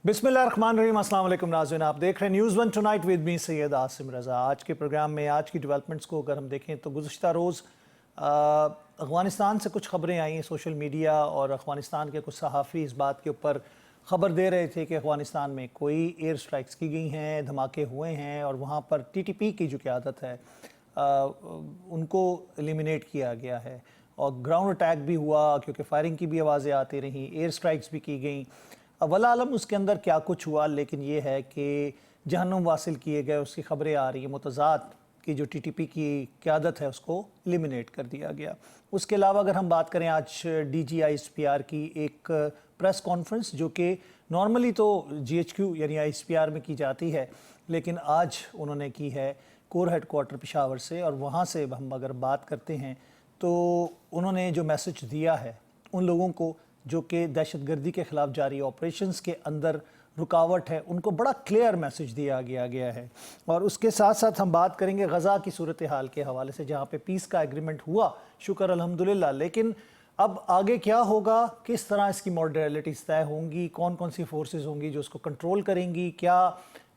बिस्मिल्लाहिर्रहमानिर्रहीम, अस्सलाम वालेकुम नाज़रीन, आप देख रहे हैं news one tonight with me Syed Asim Raza. आज के प्रोग्राम में आज की डेवलपमेंट्स को अगर हम देखें तो गुज़श्ता रोज़ अफ़गानिस्तान से कुछ ख़बरें आई सोशल मीडिया, और अफ़गानिस्तान के कुछ सहाफ़ी इस बात के ऊपर ख़बर दे रहे थे कि अफ़गानिस्तान में कोई एयर स्ट्राइक्स की गई हैं, धमाके हुए हैं और वहाँ पर TTP की जो क़यादत है उनको एलिमिनेट किया गया है, और ग्राउंड अटैक भी हुआ क्योंकि फायरिंग की भी आवाज़ें आती रहीं, एयर स्ट्राइक्स भी की गई। वल्लाह आलम उसके अंदर क्या कुछ हुआ, लेकिन ये है कि जहन्नुम वासिल किए गए उसकी ख़बरें आ रही हैं। मुतज़ाद की जो TTP की क़यादत है उसको एलिमिनेट कर दिया गया। उसके अलावा अगर हम बात करें, आज DG ISPR की एक प्रेस कॉन्फ्रेंस जो कि नॉर्मली तो GHQ यानी ISPR में की जाती है, लेकिन आज उन्होंने की है कोर हेडक्वार्टर पेशावर से, और वहाँ से हम अगर बात करते हैं तो उन्होंने जो मैसेज दिया है उन लोगों को जो कि दहशतगर्दी के ख़िलाफ़ जारी ऑपरेशंस के अंदर रुकावट है, उनको बड़ा क्लियर मैसेज दिया गया है। और उसके साथ साथ हम बात करेंगे गज़ा की सूरत हाल के हवाले से, जहाँ पे पीस का एग्रीमेंट हुआ, शुक्र अल्हम्दुलिल्लाह, लेकिन अब आगे क्या होगा, किस तरह इसकी मॉडलिटीज़ तय होंगी, कौन कौन सी फोर्सेस होंगी जो उसको कंट्रोल करेंगी, क्या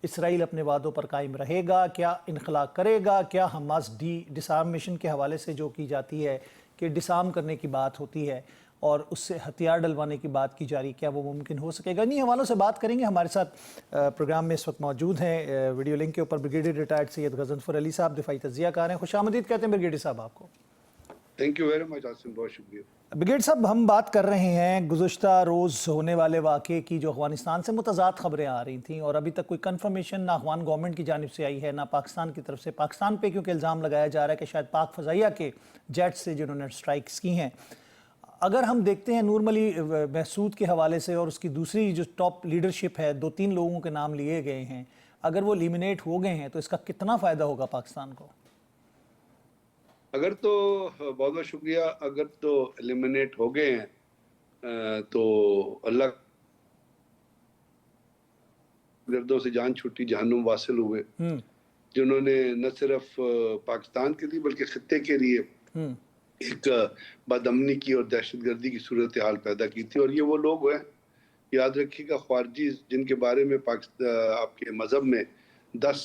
इसराइल अपने वादों पर कायम रहेगा, क्या इनखला करेगा, क्या हमास डिसआर्मेशन के हवाले से जो की जाती है कि डिसआर्म करने की बात होती है और उससे हथियार डलवाने की बात की जा रही, क्या वो मुमकिन हो सकेगा। इन्हीं हवालों से बात करेंगे। हमारे साथ प्रोग्राम में इस वक्त मौजूद हैं वीडियो लिंक के ऊपर ब्रिगेडियर रिटायर्ड सैयद गज़नफ़र अली साहब, दिफाई तज़ियाकार हैं। खुशामदीद कहते हैं ब्रिगेडियर साहब आपको। Thank you very much Asim, बहुत शुक्रिया। ब्रिगेड साहब, हम बात कर रहे हैं गुज़श्ता रोज़ होने वाले वाक़े की, जो अफ़गानिस्तान से मुतज़ाद ख़बरें आ रही थी और अभी तक कोई कन्फर्मेशन ना अफ़गान गवर्नमेंट की जानिब से आई है ना पाकिस्तान की तरफ से। पाकिस्तान पे क्योंकि इल्ज़ाम लगाया जा रहा है कि शायद पाक फ़ज़ाइया के जेट से जिन्होंने स्ट्राइक्स की हैं। अगर हम देखते हैं नूरमली महसूद के हवाले से और उसकी दूसरी जो टॉप लीडरशिप है, 2-3 लोगों के नाम लिए गए हैं, अगर वो एलिमिनेट हो गए हैं तो इसका कितना फ़ायदा होगा पाकिस्तान को? अगर तो बहुत बहुत शुक्रिया, अगर तो एलिमिनेट हो गए हैं तो अल्लाह गर्दों से जान छूटी, जहन्नुम वासिल हुए, जिन्होंने न सिर्फ पाकिस्तान के लिए बल्कि खित्ते के लिए एक बदअमनी की और दहशतगर्दी की सूरत हाल पैदा की थी। और ये वो लोग हैं, याद रखिएगा, ख्वारजी जिनके बारे में आपके मज़हब में 10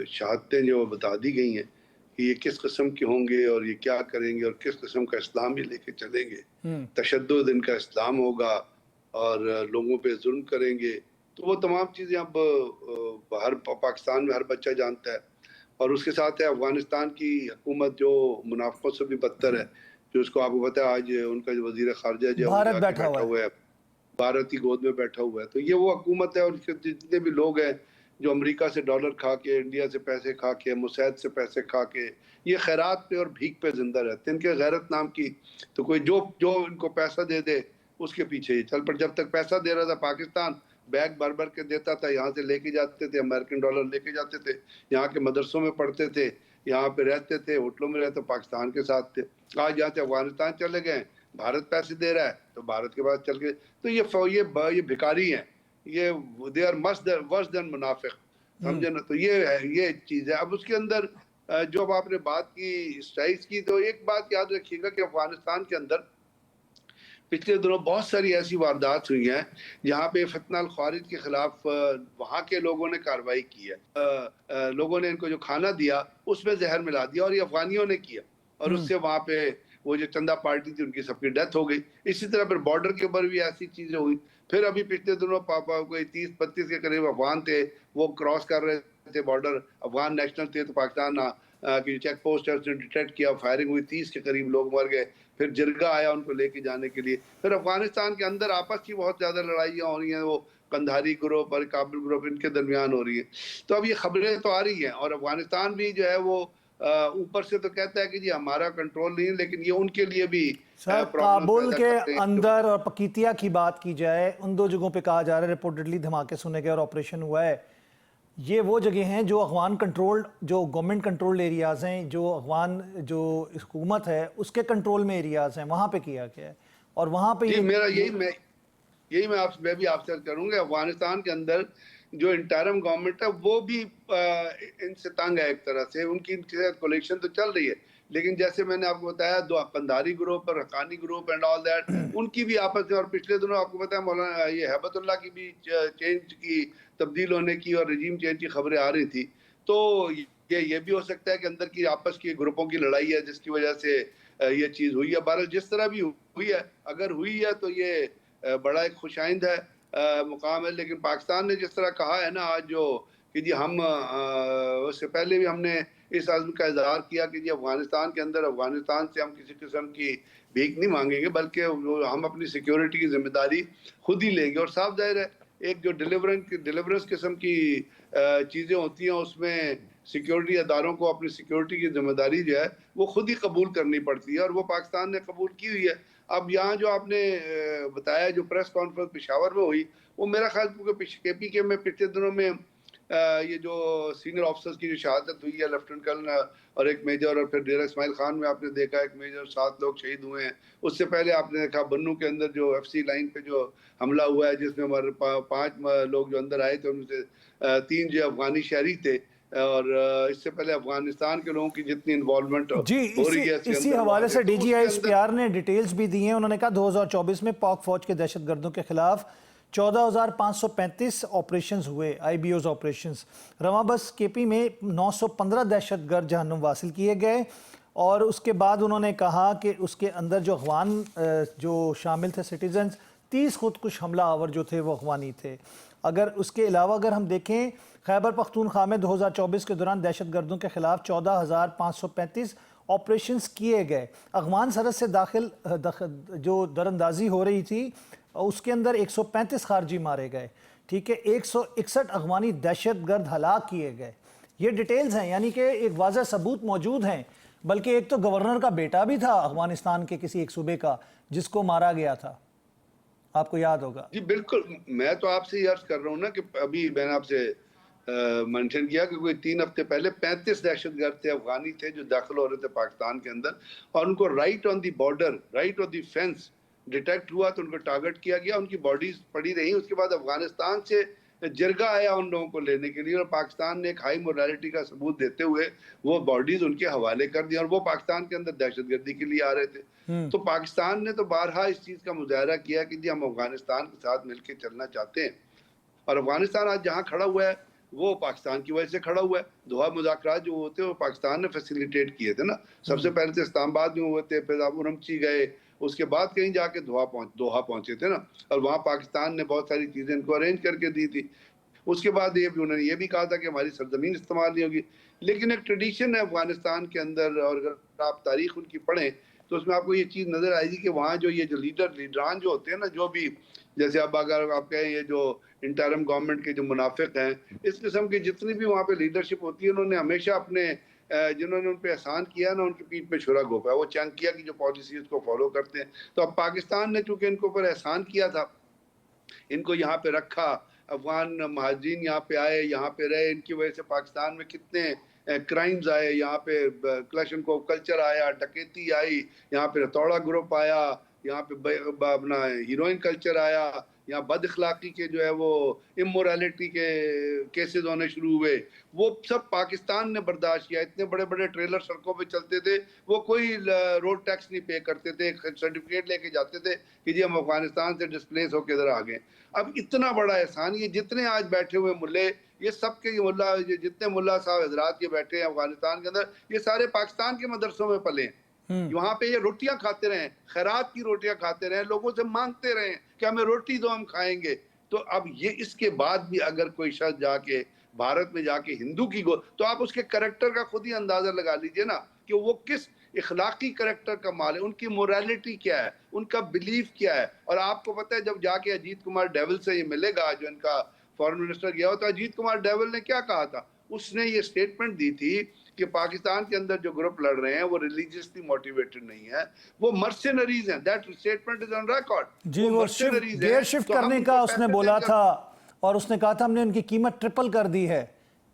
शहादतें जो बता दी गई हैं कि ये किस किस्म के होंगे और ये क्या करेंगे और किस किस्म का इस्लाम ये लेके चलेंगे। तशद्दुद इनका इस्लाम होगा और लोगों पे जुल्म करेंगे। तो वो तमाम चीज़ें अब हर पाकिस्तान में हर बच्चा जानता है। और उसके साथ है अफ़गानिस्तान की हुकूमत जो मुनाफिकों से भी बदतर है, जो उसको आपको पता है आज उनका जो वज़ीर ख़ारिजा जो भारत बैठा हुआ है, भारत की गोद में बैठा हुआ है। तो ये वो हुकूमत है, और जितने भी लोग हैं जो अमेरिका से डॉलर खा के, इंडिया से पैसे खा के, मुसैद से पैसे खा के, ये खैरात पे और भीख पे जिंदा रहते हैं। इनके गैरत नाम की तो कोई जो जो इनको पैसा दे दे उसके पीछे ही चल। पर जब तक पैसा दे रहा था पाकिस्तान, बैग भर भर के देता था, यहाँ से लेके जाते थे, अमेरिकन डॉलर लेके जाते थे, यहाँ के मदरसों में पढ़ते थे, यहाँ पे रहते थे, होटलों में रहते, पाकिस्तान के साथ थे। आज यहाँ से अफगानिस्तान चले गए, भारत पैसे दे रहा है तो भारत के पास चल के, तो ये भिखारी हैं, ये they are must worse than मुनाफिक, समझे ना। तो ये है, ये चीज़ है। अब उसके अंदर जो अब आपने बात की स्ट्राइक्स की, तो एक बात याद रखिएगा कि अफगानिस्तान के अंदर पिछले दिनों बहुत सारी ऐसी वारदात हुई हैं जहाँ पे फितना अल ख्वारिज के खिलाफ वहाँ के लोगों ने कार्रवाई की है। लोगों ने इनको जो खाना दिया उसमें जहर मिला दिया, और ये अफगानियों ने किया, और उससे वहाँ पे वो जो चंदा पार्टी थी उनकी सबकी डेथ हो गई। इसी तरह फिर बॉर्डर के ऊपर भी ऐसी चीजें हुई। फिर अभी पिछले दिनों पापा कोई 30-32 के करीब अफगान थे, वो क्रॉस कर रहे थे बॉर्डर, अफगान नेशनल थे, तो पाकिस्तान की चेक पोस्ट है उसने डिटेक्ट किया, फायरिंग हुई, 30 के करीब लोग मर गए। फिर जिरगा आया उनको लेके जाने के लिए। फिर अफगानिस्तान के अंदर आपस की बहुत ज्यादा लड़ाइयाँ हो रही हैं, वो कंधारी ग्रुप और काबिल ग्रुप इनके दरमियान हो रही है। तो अब ये खबरें तो आ रही हैं, और अफगानिस्तान भी जो है वो ऊपर से तो कहता है कि जी हमारा कंट्रोल नहीं है, लेकिन ये उनके लिए भी सर, काबुल के अंदर और पकीतिया की बात की जाए, उन 2 जगहों पे कहा जा रहा है रिपोर्टेडली धमाके सुने गए और ऑपरेशन हुआ है। ये वो जगह हैं जो अफगान कंट्रोल्ड, जो गवर्नमेंट कंट्रोल्ड एरियाज़ हैं, जो अफगान जो हुकूमत है उसके कंट्रोल में एरियाज़ हैं, वहाँ पे किया गया है। और वहाँ पे ये मेरा मैं भी आपसे अर्ज करूंगा, अफगानिस्तान के अंदर जो इंटरिम गवर्नमेंट है वो भी इनसे तंग है एक तरह से। उनकी कलेक्शन तो चल रही है, लेकिन जैसे मैंने आपको बताया दो कंधारी ग्रुप और Haqqani group and all that, उनकी भी आपस में, और पिछले दिनों आपको पता है मौलाना ये हैबतुल्लाह की भी चेंज की, तब्दील होने की और रजीम चेंज की खबरें आ रही थी। तो ये भी हो सकता है कि अंदर की आपस की ग्रुपों की लड़ाई है जिसकी वजह से ये चीज़ हुई है। बहरहाल जिस तरह भी हुई है, अगर हुई है तो ये बड़ा एक खुशाइंद है मुकाम है। लेकिन पाकिस्तान ने जिस तरह कहा है ना आज, जो कि जी हम उससे पहले भी हमने इस आज़म का इज़हार किया कि जी अफगानिस्तान के अंदर, अफगानिस्तान से हम किसी किस्म की भीख नहीं मांगेंगे, बल्कि हम अपनी सिक्योरिटी की जिम्मेदारी खुद ही लेंगे। और साफ जाहिर है एक जो डिलीवरेंस किस्म की चीज़ें होती हैं, उसमें सिक्योरिटी अदारों को अपनी सिक्योरिटी की जिम्मेदारी जो है वो खुद ही कबूल करनी पड़ती है, और वो पाकिस्तान ने कबूल की हुई है। अब यहाँ जो आपने बताया जो प्रेस कॉन्फ्रेंस पेशावर में हुई, वो मेरा ख्याल क्योंकि KPK में पिछले दिनों में ये जो सीनियर ऑफिसर्स की जो शहादत हुई है, लेफ्टिनेंट कर्नल और एक मेजर, और फिर डेरा इस्माइल खान में आपने देखा एक मेजर, 7 लोग शहीद हुए हैं। उससे पहले आपने देखा बन्नू के अंदर जो FC लाइन पे जो हमला हुआ है, जिसमें हमारे 5 लोग जो अंदर आए थे, उनमें से 3 जो अफगानी शहरी थे। और इससे पहले अफगानिस्तान के लोगों की जितनी इन्वॉल्वमेंट जी, हो रही है इसी हवाले से तो DGI SPR ने डिटेल्स भी दी हैं। उन्होंने कहा 2024 में पाक फौज के दहशतगर्दों के खिलाफ 14,535 ऑपरेशंस हुए, IBOs ऑपरेशंस। रवाबस KP में 915 दहशतगर्द जहन्नुम वासिल किए गए। और उसके बाद उन्होंने कहा कि उसके अंदर जो अफगान जो शामिल थे सिटीजन्स, 30 खुदकुश हमला आवर जो थे वो अफगानी थे। अगर उसके अलावा अगर हम देखें, खैबर पख्तूनख्वा में 2024 के दौरान दहशतगर्दों के खिलाफ 14,535 ऑपरेशंस किए गए। अफगान सरहद से दाखिल जो दरअंदाजी हो रही थी उसके अंदर 135 खारजी मारे गए। ठीक है, 161 अफगानी दहशतगर्द हलाक किए गए। ये डिटेल्स हैं, यानी कि एक वाज़ह सबूत मौजूद हैं। बल्कि एक तो गवर्नर का बेटा भी था अफगानिस्तान के किसी एक सूबे का, जिसको मारा गया था, आपको याद होगा। जी बिल्कुल, मैं तो आपसे ये अर्ज कर रहा हूँ ना कि अभी मैंने आपसे मेंशन किया कि कोई 3 हफ्ते पहले 35 दहशतगर्द थे, अफगानी थे, जो दाखिल हो रहे थे पाकिस्तान के अंदर, और उनको right on the border, right on the fence detect हुआ, तो उनको टारगेट किया गया, उनकी बॉडीज पड़ी रही। उसके बाद अफगानिस्तान से जिरगा आया उन लोगों को लेने के लिए, और पाकिस्तान ने एक हाई मोरालिटी का सबूत देते हुए वो बॉडीज उनके हवाले कर दी, और वो पाकिस्तान के अंदर दहशतगर्दी के लिए आ रहे थे। तो पाकिस्तान ने तो बारहा इस चीज़ का मुजाहरा किया कि जी हम अफगानिस्तान के साथ मिलकर चलना चाहते हैं, और अफगानिस्तान आज जहाँ खड़ा हुआ है वो पाकिस्तान की वजह से खड़ा हुआ है। दोहा मुज़ाकरात जो होते हैं वो पाकिस्तान ने फैसिलिटेट किए थे ना। सबसे पहले तो इस्लामाबाद में हुए थे, फिर आप उरमची गए, उसके बाद कहीं जाके दोहा पहुंचे थे ना, और वहाँ पाकिस्तान ने बहुत सारी चीज़ें इनको अरेंज करके दी थी। उसके बाद ये भी उन्होंने ये भी कहा था कि हमारी सरजमीन इस्तेमाल नहीं होगी। लेकिन एक ट्रेडिशन है अफगानिस्तान के अंदर, और अगर आप तारीख उनकी पढ़ें तो उसमें आपको ये चीज़ नज़र आएगी कि वहाँ जो ये जो लीडरान जो होते हैं ना, जो भी, जैसे अब अगर आप कहें ये जो इंटरम गवर्नमेंट के जो मुनाफिक हैं, इस किस्म की जितनी भी वहाँ पे लीडरशिप होती है, उन्होंने हमेशा अपने जिन्होंने उन पे एहसान किया ना, उनकी पीठ पे छुरा घोंपा है। वो चाणक्य की जो पॉलिसी उसको फॉलो करते हैं। तो अब पाकिस्तान ने चूंकि इनके ऊपर एहसान किया था, इनको यहाँ पे रखा, अफगान महाजिन यहाँ पे आए, यहाँ पे रहे, इनकी वजह से पाकिस्तान में कितने क्राइम्स आए, यहाँ पे क्लैशन को कल्चर आया, डकैती आई, यहाँ पे रतौड़ा ग्रुप आया, यहाँ पे अपना हीरोइन कल्चर आया, यहाँ बद अखलाकी के जो है वो इमोरालिटी के केसेस होने शुरू हुए। वो सब पाकिस्तान ने बर्दाश्त किया। इतने बड़े बड़े ट्रेलर सड़कों पे चलते थे, वो कोई रोड टैक्स नहीं पे करते थे, सर्टिफिकेट लेके जाते थे कि जी हम अफगानिस्तान से डिस्प्लेस होकर इधर आ गए। अब इतना बड़ा एहसान, ये जितने आज बैठे हुए मुल्ले, ये सब के मुल्ला, जितने मुल्ला साहब हजरात ये बैठे हैं अफगानिस्तान के अंदर, ये सारे पाकिस्तान के मदरसों में पले हैं। वहां पे ये रोटियां खाते रहे, खैरात की रोटियां खाते रहे, लोगों से मांगते रहे कि हमें रोटी दो, हम खाएंगे। तो अब ये इसके बाद भी अगर कोई शख्स जाके भारत में जाके हिंदू की तो आप उसके करेक्टर का खुद ही अंदाजा लगा लीजिए ना कि वो किस इखलाकी करेक्टर का माल है, उनकी मोरालिटी क्या है, उनका बिलीफ क्या है। और आपको पता है जब जाके अजीत कुमार डेविल से ये मिलेगा, जो इनका फॉरेन मिनिस्टर गया हो, तो अजीत कुमार डेविल ने क्या कहा था? उसने ये स्टेटमेंट दी थी कि पाकिस्तान के अंदर जो ग्रुप लड़ रहे हैं वो रिलीजियसली मोटिवेटेड नहीं है, वो मर्सिनरीज हैं। That statement is on record. जी, वो गियर शिफ्ट करने का उसने बोला था, और उसने कहा था हमने उनकी कीमत ट्रिपल कर दी है।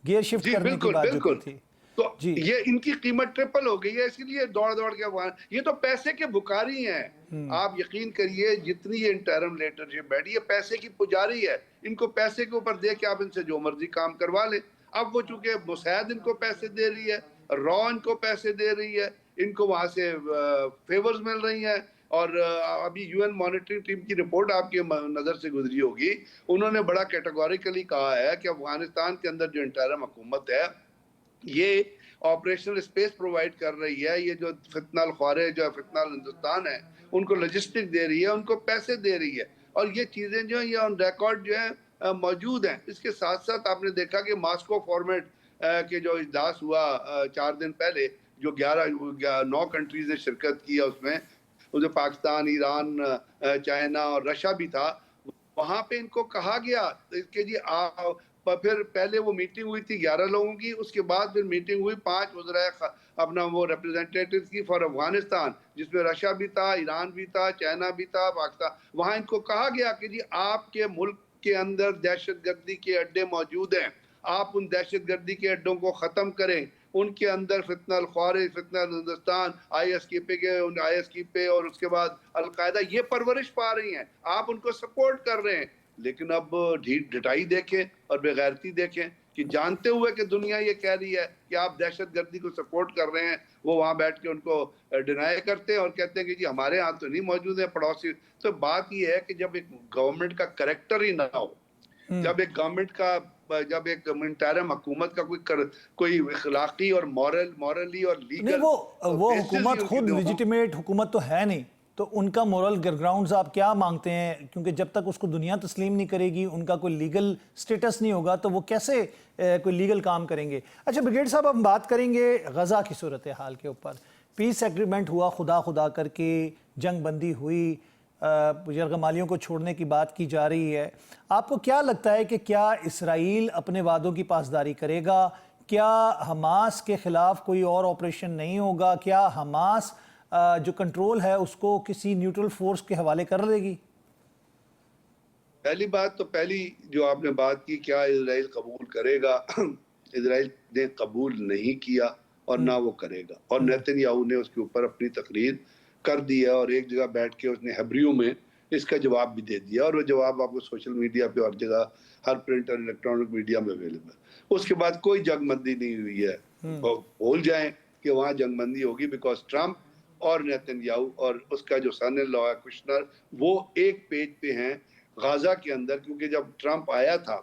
गियर शिफ्ट करने की बात जो थी, तो ये इनकी कीमत ट्रिपल हो गई है, इसलिए दौड़ दौड़ के अफगान, ये तो पैसे के भुखारी हैं। आप यकीन करिए जितनी ये इंटरम लीडरशिप बैठी है, पैसे की पुजारी है। इनको पैसे के ऊपर दे के आप इनसे जो मर्जी काम करवा ले। अब वो चूंकि मुसैद इनको पैसे दे रही है, रॉ इनको पैसे दे रही है, इनको वहां से फेवर्स मिल रही हैं। और अभी यूएन मॉनिटरिंग टीम की रिपोर्ट आपके नजर से गुजरी होगी, उन्होंने बड़ा कैटेगोरिकली कहा है कि अफगानिस्तान के अंदर जो इंटरिम हुकूमत है ये ऑपरेशनल स्पेस प्रोवाइड कर रही है, ये जो फितनल ख्वारे जो फितनल हिंदुस्तान है उनको लॉजिस्टिक दे रही है, उनको पैसे दे रही है, और ये चीजें जो है ये ऑन रिकॉर्ड जो है मौजूद हैं। इसके साथ साथ आपने देखा कि मॉस्को फॉर्मेट के जो इजलास हुआ 4 दिन पहले, जो 9 कंट्रीज ने शिरकत की है उसमें पाकिस्तान, ईरान, चाइना और रशिया भी था। वहां पे इनको कहा गया कि जी फिर पहले वो मीटिंग हुई थी 11 लोगों की, उसके बाद फिर मीटिंग हुई 5 वज़राए अपना वो रिप्रेजेंटेटिव की फॉर अफगानिस्तान, जिसमें रशिया भी था, ईरान भी था, चाइना भी था, पाकिस्तान। वहां इनको कहा गया कि जी आपके मुल्क के अंदर दहशतगर्दी के अड्डे मौजूद हैं, आप उन दहशतगर्दी के अड्डों को ख़त्म करें, उनके अंदर फितनल ख्वारे, फितनल हिंदुस्तान, ISKP और उसके बाद अलकायदा ये परवरिश पा रही हैं, आप उनको सपोर्ट कर रहे हैं। लेकिन अब ढिठाई देखें और बेगैरती देखें कि जानते हुए कि दुनिया ये कह रही है कि आप दहशतगर्दी को सपोर्ट कर रहे हैं, वो वहां बैठ के उनको डिनाई करते हैं और कहते हैं कि जी हमारे यहाँ तो नहीं मौजूद है पड़ोसी। तो बात ये है कि जब एक गवर्नमेंट का करैक्टर ही ना हो, जब एक गवर्नमेंट का, जब एक इंटरिम हुकूमत का कोई इखलाकी और मॉरली और नहीं, लीगल वो हुकूमत खुद लेजिटिमेट हुकूमत तो है नहीं, तो उनका मोरल ग्राउंड्स आप क्या मांगते हैं? क्योंकि जब तक उसको दुनिया तस्लीम नहीं करेगी, उनका कोई लीगल स्टेटस नहीं होगा, तो वो कैसे कोई लीगल काम करेंगे? अच्छा ब्रिगेड साहब, हम बात करेंगे गज़ा की सूरत हाल के ऊपर। पीस एग्रीमेंट हुआ, खुदा करके जंग बंदी हुई, यरगमालियों को छोड़ने की बात की जा रही है। आपको क्या लगता है कि क्या इसराइल अपने वादों की पासदारी करेगा? क्या हमास के ख़िलाफ़ कोई और ऑपरेशन नहीं होगा? क्या हमास जो कंट्रोल है उसको किसी न्यूट्रल फोर्स के हवाले कर देगी? पहली बात तो पहली जो आपने बात की, क्या इजराइल कबूल करेगा? इजराइल ने कबूल नहीं किया और ना वो करेगा, और नेतन्याहू ने उसके ऊपर अपनी तकरीर कर दी है और एक जगह बैठ के उसने हिब्रू में इसका जवाब भी दे दिया, और वो जवाब आपको सोशल मीडिया पे हर जगह, हर प्रिंट और इलेक्ट्रॉनिक मीडिया में अवेलेबल। उसके बाद कोई जंगबंदी नहीं हुई है, भूल जाएं कि वहां जंगबंदी होगी, बिकॉज ट्रंप और नेतन्याहू और उसका जो सन इन लॉ है कुशनर, वो एक पेज पे हैं गाजा के अंदर। क्योंकि जब ट्रंप आया था,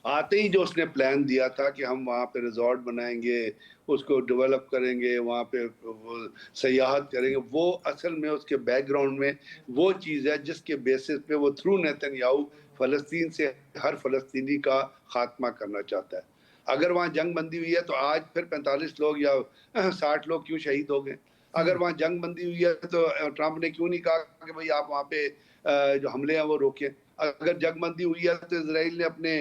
आते ही जो उसने प्लान दिया था कि हम वहाँ पे रिजॉर्ट बनाएंगे, उसको डेवलप करेंगे, वहाँ पे सयाहत करेंगे, वो असल में उसके बैकग्राउंड में वो चीज़ है जिसके बेसिस पे वो थ्रू नेतन्याहू फ़लस्तीन से हर फ़लस्तीनी का खात्मा करना चाहता है। अगर वहाँ जंग बंदी हुई है तो आज फिर 45 लोग या 60 लोग क्यों शहीद हो गए? अगर वहाँ जंग बंदी हुई है तो ट्रंप ने क्यों नहीं कहा कि भाई आप वहाँ पे जो हमले हैं वो रोकें? अगर जंग बंदी हुई है तो इसराइल ने अपने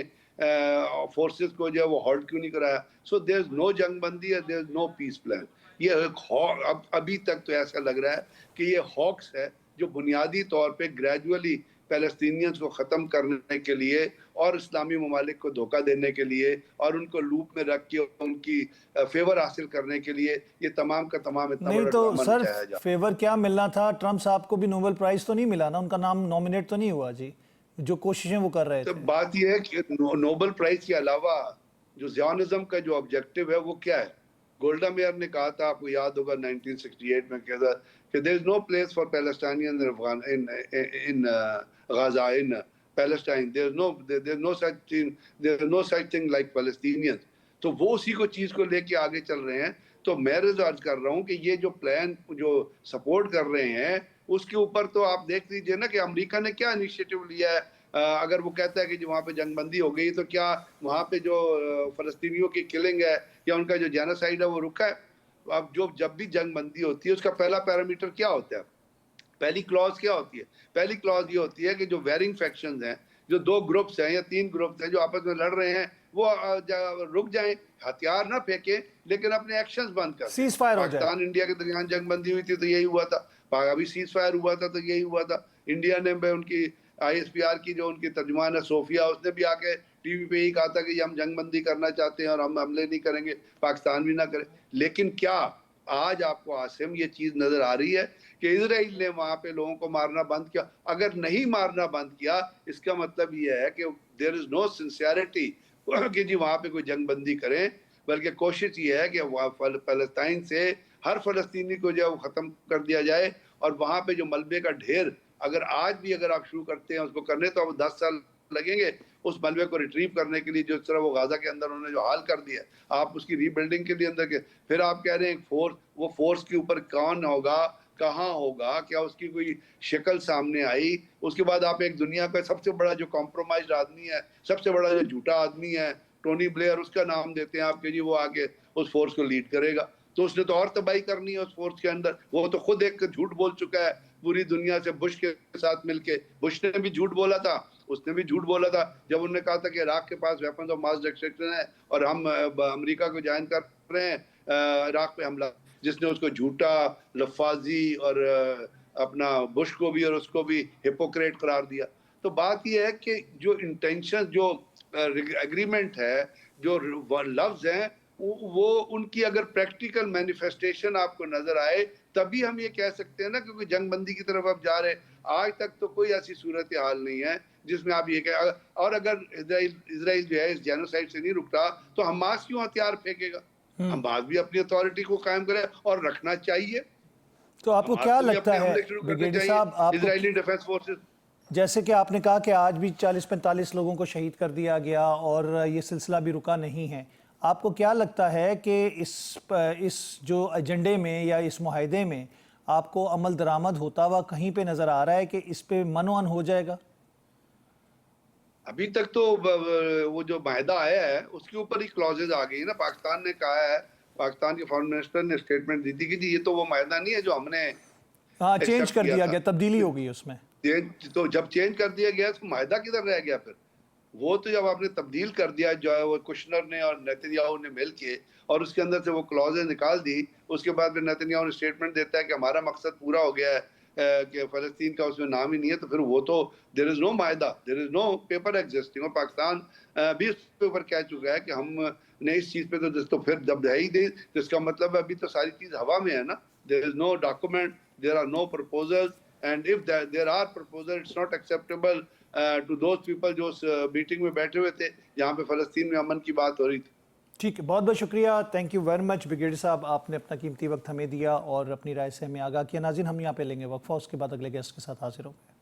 फोर्सेस को जो है वो हॉल्ट क्यों नहीं कराया? सो देयर इज नो जंग बंदी, there is no peace plan. ये अब अभी तक तो ऐसा लग रहा है कि ये हॉक्स है जो बुनियादी तौर पे ग्रेजुअली पैलेस्टीनियंस को ख़त्म करने के लिए और इस्लामी ममालिक को धोखा देने के लिए और उनको लूप में रख के उनकी फेवर हासिल करने के लिए ये तमाम का तमाम इतना नहीं बड़ा तो ड्रामा सर, मचाया जा। फेवर क्या मिलना था? ट्रंप साहब को भी नोबेल प्राइज तो नहीं मिला ना, उनका नाम नॉमिनेट तो नहीं हुआ जी, जो कोशिशें वो कर रहे तो थे। बात यह है कि नोबेल प्राइज के अलावा जो ज़ियोनिज़्म का जो ऑब्जेक्टिव है वो क्या है? गोल्डा मेयर ने कहा था, आपको याद होगा 1968 में, कहा था कि there is no place for Palestinians in Gaza, in Palestine, there is no such thing like Palestinians. तो वो उसी को चीज को लेके आगे चल रहे हैं। तो मैं अर्ज कर रहा हूँ कि ये जो प्लान जो सपोर्ट कर रहे हैं उसके ऊपर तो आप देख लीजिए ना कि अमेरिका ने क्या इनिशिएटिव लिया है। अगर वो कहता है कि जो वहाँ पे जंगबंदी हो गई तो क्या वहाँ पे जो फलस्तीनियों की किलिंग है या उनका जो जेनोसाइड है वो रुका है? अब जब भी जंगबंदी होती है उसका पहला पैरामीटर क्या होता है? पहली क्लॉज क्या होती है? पहली क्लॉज ये होती है कि जो वेरिंग फैक्शंस हैं, जो 2 ग्रुप्स हैं या 3 ग्रुप्स हैं जो आपस में लड़ रहे हैं, वो रुक जाएं, हथियार ना फेंके, लेकिन अपने एक्शंस बंद कर दें। सीज फायर हो जाए। पाकिस्तान इंडिया के दरमियान जंगबंदी हुई थी तो यही हुआ था, अभी सीज फायर हुआ था तो यही हुआ था। इंडिया ने उनकी ISPR की जो उनकी तर्जुमान है सोफिया, उसने भी आके टीवी पे ही कहा था कि हम जंगबंदी करना चाहते हैं और हम हमले नहीं करेंगे, पाकिस्तान भी ना करे। लेकिन क्या आज आपको आसिम ये चीज नजर आ रही है कि इजराइल ने वहां पे लोगों को मारना बंद किया? अगर नहीं मारना बंद किया, इसका मतलब ये है कि देयर इज नो सिंसियरिटी कि जी वहां पे कोई जंगबंदी करें, बल्कि कोशिश ये है कि फलस्तीन से हर फ़लस्तीनी को जो है वो ख़त्म कर दिया जाए, और वहाँ पे जो मलबे का ढेर अगर आज भी अगर आप शुरू करते हैं उसको करने, तो अब 10 साल लगेंगे उस मलबे को रिट्रीव करने के लिए, जिस तरह वो गाज़ा के अंदर उन्होंने जो हाल कर दिया, आप उसकी रीबिल्डिंग के लिए अंदर के, फिर आप कह रहे हैं फोर्स, वो फोर्स के ऊपर कौन होगा, कहाँ होगा, क्या उसकी कोई शक्ल सामने आई? उसके बाद आप एक दुनिया का सबसे बड़ा जो कॉम्प्रोमाइज्ड आदमी है, सबसे बड़ा जो झूठा आदमी है, टोनी ब्लेयर, उसका नाम देते हैं आपके जी, वो आके उस फोर्स को लीड करेगा। तो उसने तो और तबाही करनी है उस फोर्स के अंदर। वो तो खुद एक झूठ बोल चुका है पूरी दुनिया से, बुश के साथ मिलके। बुश ने भी झूठ बोला था, उसने भी झूठ बोला था जब उन्होंने कहा था कि इराक के पास वेपन्स ऑफ मास डिस्ट्रक्शन है और हम अमेरिका को ज्वाइन कर रहे हैं इराक पे हमला, जिसने उसको झूठा, लफाजी और अपना बुश को भी और उसको भी हिपोक्रेट करार दिया। तो बात यह है कि जो इंटेंशन, जो एग्रीमेंट है, जो लफ्ज हैं, वो उनकी अगर प्रैक्टिकल मैनिफेस्टेशन आपको नजर आए तभी हम ये कह सकते हैं ना, क्योंकि जंगबंदी की तरफ आप जा रहे हैं। आज तक तो कोई ऐसी सूरत हाल नहीं है जिसमें आप ये कह, और अगर इसराइल जो है इस जेनोसाइड से नहीं रुक रहा तो हमास क्यों हथियार फेंकेगा? हमास भी अपनी अथॉरिटी को कायम करे और रखना चाहिए। तो आपको हमास क्या को भी लगता अपने है हमले शुरू करने ब्रिगेडियर चाहिए, साहब, आपको इजरायली डिफेंस फोर्सेस। जैसे कि आपने कहा कि आज भी 40-45 लोगों को शहीद कर दिया गया और ये सिलसिला भी रुका नहीं है, आपको क्या लगता है कि इस जो एजेंडे में या इस मुआहदे में आपको अमल दरामद होता हुआ कहीं पे नज़र आ रहा है कि इस पे मनोअन हो जाएगा? अभी तक तो वो जो माहिदा आया है उसके ऊपर ही क्लॉजेज आ गई ना। पाकिस्तान ने कहा है, पाकिस्तान के फॉरेन मिनिस्टर ने स्टेटमेंट दी थी कि जी ये तो वो माहिदा नहीं है जो हमने हाँ, चेंज एक्सेप्ट कर किया दिया था। गया, तब्दीली हो गई उसमें। तो जब चेंज कर दिया गया तो माहिदा किधर रह गया फिर? वो तो जब आपने तब्दील कर दिया, जो है वो कुशनर ने और नेतन्याहू ने मिल के, और उसके अंदर से वो क्लॉजें निकाल दी, उसके बाद फिर नेतन्याहू ने स्टेटमेंट देता है कि हमारा मकसद पूरा हो गया है, कि फ़लस्तीन का उसमें नाम ही नहीं है। तो फिर वो तो देयर इज़ नो माहिदा, there is no paper existing. और पाकिस्तान भी उसके ऊपर कह चुका है कि हमने इस चीज़ पे तो फिर जब है ही नहीं, तो इसका मतलब अभी तो सारी चीज़ हवा में है ना। There is no document, there are no proposals, and if there are proposal it's not acceptable to those people जो उस मीटिंग में बैठे हुए थे जहाँ पे फ़लस्तीन में अमन की बात हो रही थी। ठीक है, बहुत बहुत शुक्रिया, thank you very much brigadier साहब, आपने अपना कीमती वक्त हमें दिया और अपनी राय से हमें आगाह किया। नाज़रीन, हम यहाँ पे लेंगे वक्फा, उसके बाद अगले गेस्ट के साथ हाजिर होंगे।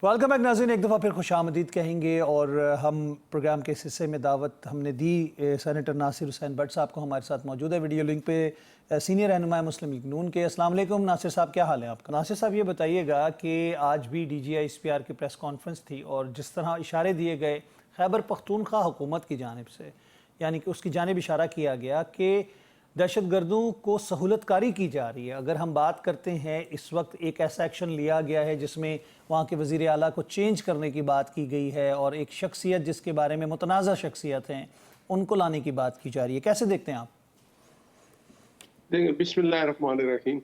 वेलकम बैक नाज़रीन, एक दफ़ा फिर खुशामदीद कहेंगे और हम प्रोग्राम के इस हिस्से में दावत हमने दी सेनेटर नासिर हुसैन भट्ट साहब को, हमारे साथ मौजूद है वीडियो लिंक पे सीनियर रहनुमा मुस्लिम लीग नून के। अस्सलाम वालेकुम नासिर साहब, क्या हाल है आपका? नासिर साहब, ये बताइएगा कि आज भी DGI-SPR की प्रेस कॉन्फ्रेंस थी और जिस तरह इशारे दिए गए खैबर पख्तूनख्वा हुकूमत की जानिब से, यानी कि उसकी जानिब इशारा किया गया कि दहशतगर्दों को सहूलतकारी की जा रही है। अगर हम बात करते हैं, इस वक्त एक ऐसा एक्शन लिया गया है जिसमें वहाँ के वज़ीर आला को चेंज करने की बात की गई है और एक शख्सियत जिसके बारे में मुतनाज़ा शख्सियत हैं उनको लाने की बात की जा रही है, कैसे देखते हैं आप? देखिए, बिस्मिल्लाहिर्रहमानिर्रहीम।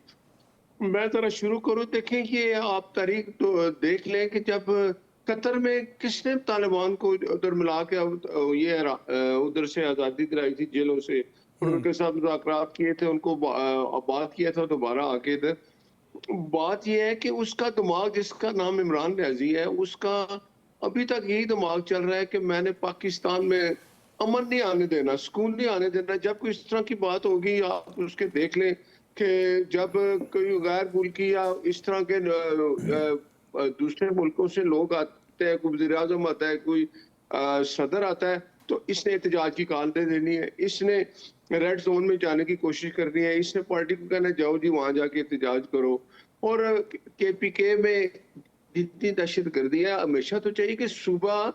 मैं ज़रा शुरू करूँ। देखें कि आप तारीख तो देख लें कि जब कतर में किसने तालिबान को उधर मिला के ये उधर से आज़ादी दिलाई थी जेलों से, उनके साथ मुज़ाकरात किए थे, उनको बात किया था दोबारा आके इधर। बात यह है कि उसका दिमाग, जिसका नाम इमरान न्याजी है, उसका अभी तक यही दिमाग चल रहा है कि मैंने पाकिस्तान में अमन नहीं आने देना, सुकून नहीं आने देना। जब कोई इस तरह की बात होगी, आप उसके देख लें कि जब कोई गैर मुल्की या इस तरह के दूसरे मुल्कों से लोग आते हैं, कोई वज़ीर आज़म आता है, कोई सदर आता है, तो इसने एहतजाज की कॉल दे देनी है, इसने रेड जोन में जाने की कोशिश करनी है, इसने पार्टी को कहना जाओ जी वहां जाके एहतजाज करो। और KPK में जितनी दहशतगर्दी है, हमेशा तो चाहिए कि सुबह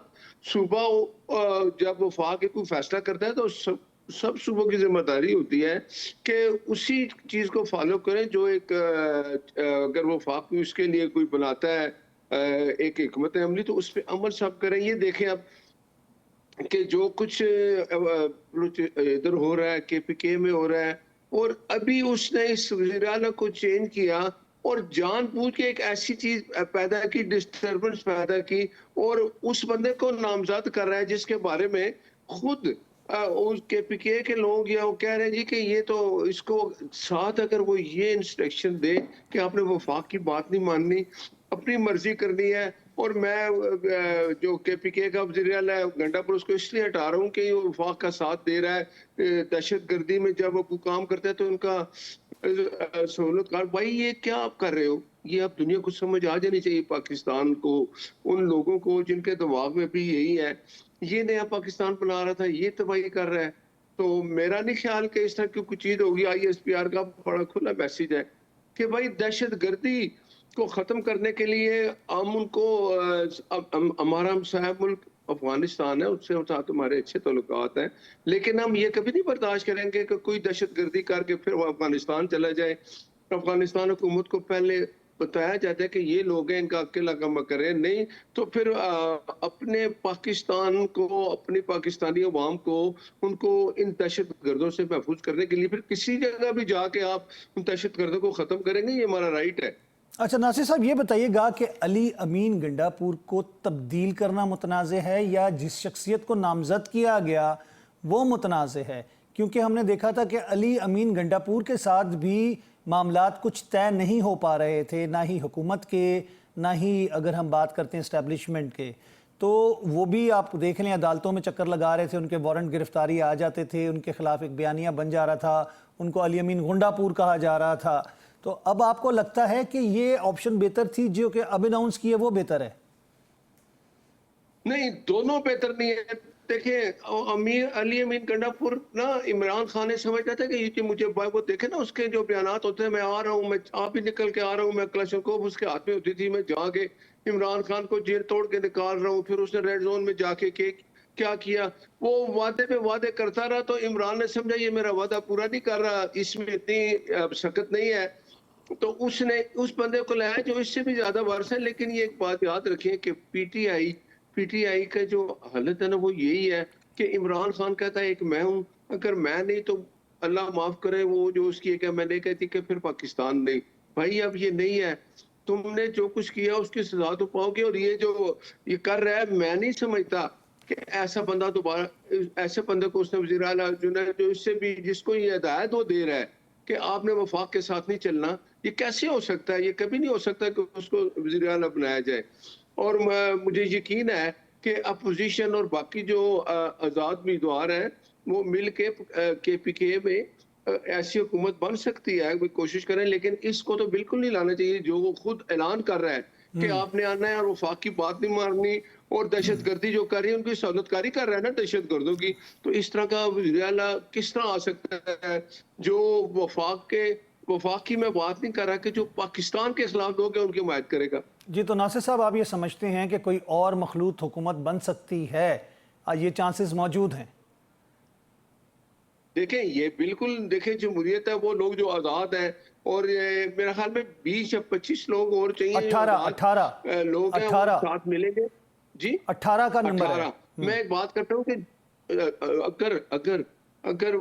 जब वफाक कोई फैसला करता है तो सब सूबों की जिम्मेदारी होती है कि उसी चीज को फॉलो करें जो एक अगर वफाक उसके लिए कोई बनाता है एक हिकमत अमली, तो उस पर अमल सब करें। ये देखें अब कि जो कुछ इधर हो रहा है, KPK में हो रहा है, और अभी उसने इस वज़ीर आला को चेंज किया और जानबूझ के एक ऐसी चीज पैदा की, डिस्टर्बेंस पैदा की, और उस बंदे को नामजद कर रहा है जिसके बारे में खुद उस KPK के लोग या वो कह रहे हैं जी कि ये तो इसको साथ अगर वो ये इंस्ट्रक्शन दे कि आपने वफाक की बात नहीं माननी, अपनी मर्जी करनी है। और मैं जो KPK का वज़ीर-ए-आला है गंडापुर, उसको इसलिए हटा रहा हूँ कि वो वफाक का साथ दे रहा है दहशतगर्दी में। जब वो कोई काम करता है तो उनका सहूलत कार, भाई ये क्या आप कर रहे हो? ये आप दुनिया को समझ आ जानी चाहिए, पाकिस्तान को, उन लोगों को जिनके दिमाग में भी यही है। ये नया पाकिस्तान बना रहा था, ये तबाही कर रहा है। तो मेरा नहीं ख्याल कि इस तरह की कोई चीज होगी। ISPR का बड़ा खुला मैसेज है कि भाई दहशतगर्दी को खत्म करने के लिए हम उनको हमारा हमसाया मुल्क अफगानिस्तान है, उससे साथ हमारे अच्छे ताल्लुकात हैं, लेकिन हम ये कभी नहीं बर्दाश्त करेंगे कि कोई दहशतगर्दी करके फिर वो अफगानिस्तान चला जाए। अफगानिस्तान हुकूमत को पहले बताया जाता है कि ये लोग हैं, इनका अकेला काम करें, नहीं तो फिर अपने पाकिस्तान को, अपनी पाकिस्तानी अवाम को, उनको इन दहशतगर्दों से महफूज करने के लिए फिर किसी जगह भी जाके आप उन दहशतगर्दों को ख़त्म करेंगे, ये हमारा राइट है। अच्छा नासिर साहब, ये बताइएगा कि अली अमीन गंडापुर को तब्दील करना मुतनाज़ है या जिस शख्सियत को नामजद किया गया वो मुतनाज़ है? क्योंकि हमने देखा था कि अली अमीन गंडापुर के साथ भी मामलात कुछ तय नहीं हो पा रहे थे, ना ही हुकूमत के, ना ही अगर हम बात करते हैं इस्टेब्लिशमेंट के। तो वो भी आप देख लें, अदालतों में चक्कर लगा रहे थे, उनके वारंट गिरफ्तारी आ जाते थे, उनके खिलाफ एक बयानिया बन जा रहा था, उनको अली अमीन गंडापुर कहा जा रहा था। तो अब आपको लगता है कि ये ऑप्शन बेहतर थी जो कि अब अनाउंस किए वो बेहतर है? नहीं, दोनों बेहतर नहीं है। देखिए, अली अमीन गंडापुर ना, इमरान खान ने समझा था कि ये मुझे वो देखे ना, उसके जो बयानात होते हैं, मैं आ रहा हूँ, मैं आप ही निकल के आ रहा हूँ, मैं क्लाशनकोव उसके हाथ में होती थी, मैं जाके इमरान खान को जेल तोड़ के निकाल रहा हूँ। फिर उसने रेड जोन में जाके क्या किया, वो वादे पे वादे करता रहा। तो इमरान ने समझा ये मेरा वादा पूरा नहीं कर रहा, इसमें इतनी सख्त नहीं है, तो उसने उस बंदे को लाया जो इससे भी ज्यादा वर्ष है। लेकिन ये एक बात याद रखिए कि पीटीआई का जो हालत है ना, वो यही है कि इमरान खान कहता है एक मैं हूं, अगर मैं नहीं तो अल्लाह माफ करे वो जो उसकी एक MLA कहती कि फिर पाकिस्तान नहीं। भाई अब ये नहीं है, तुमने जो कुछ किया उसकी सजा तो पाओगे। और ये जो ये कर रहा है, मैं नहीं समझता कि ऐसा बंदा दोबारा, ऐसे बंदे को उसने वज़ीर आला जो इससे भी, जिसको ये हिदायत वो दे रहा है कि आपने वफाक के साथ नहीं चलना, ये कैसे हो सकता है? ये कभी नहीं हो सकता कि उसको वज़ीर आला बनाया जाए। और मुझे यकीन है कि अपोजिशन और बाकी जो आज़ाद उम्मीदवार हैं वो मिल के KPK में ऐसी हुकूमत बन सकती है, कोई कोशिश करें। लेकिन इसको तो बिल्कुल नहीं लाना चाहिए जो वो खुद ऐलान कर रहा है कि आपने आना है और वफाक की बात नहीं मारनी, और दहशतगर्दी जो कर रही है उनकी सहूलतकारी कर रहा है ना दहशतगर्दों की। तो इस तरह का वज़ीर आला किस तरह आ सकता है जो वफाक की मैं बात नहीं कर रहा कि जो पाकिस्तान के खिलाफ लोग हैं उनकी हिमायत करेगा। जी, तो नासिर साहब, आप ये समझते हैं कि कोई और मखलूत हुकूमत बन सकती है? ये चांसेस मौजूद हैं? देखें, ये बिल्कुल, देखें, जमहूरियत है, वो लोग जो आज़ाद हैं, और मेरे ख्याल में 20 या 25 लोग और चाहिए, 18 लोग हैं, 18 साथ मिलेंगे। जी, 18 का नंबर है। 18। मैं एक बात करता हूँ कि अगर अगर अगर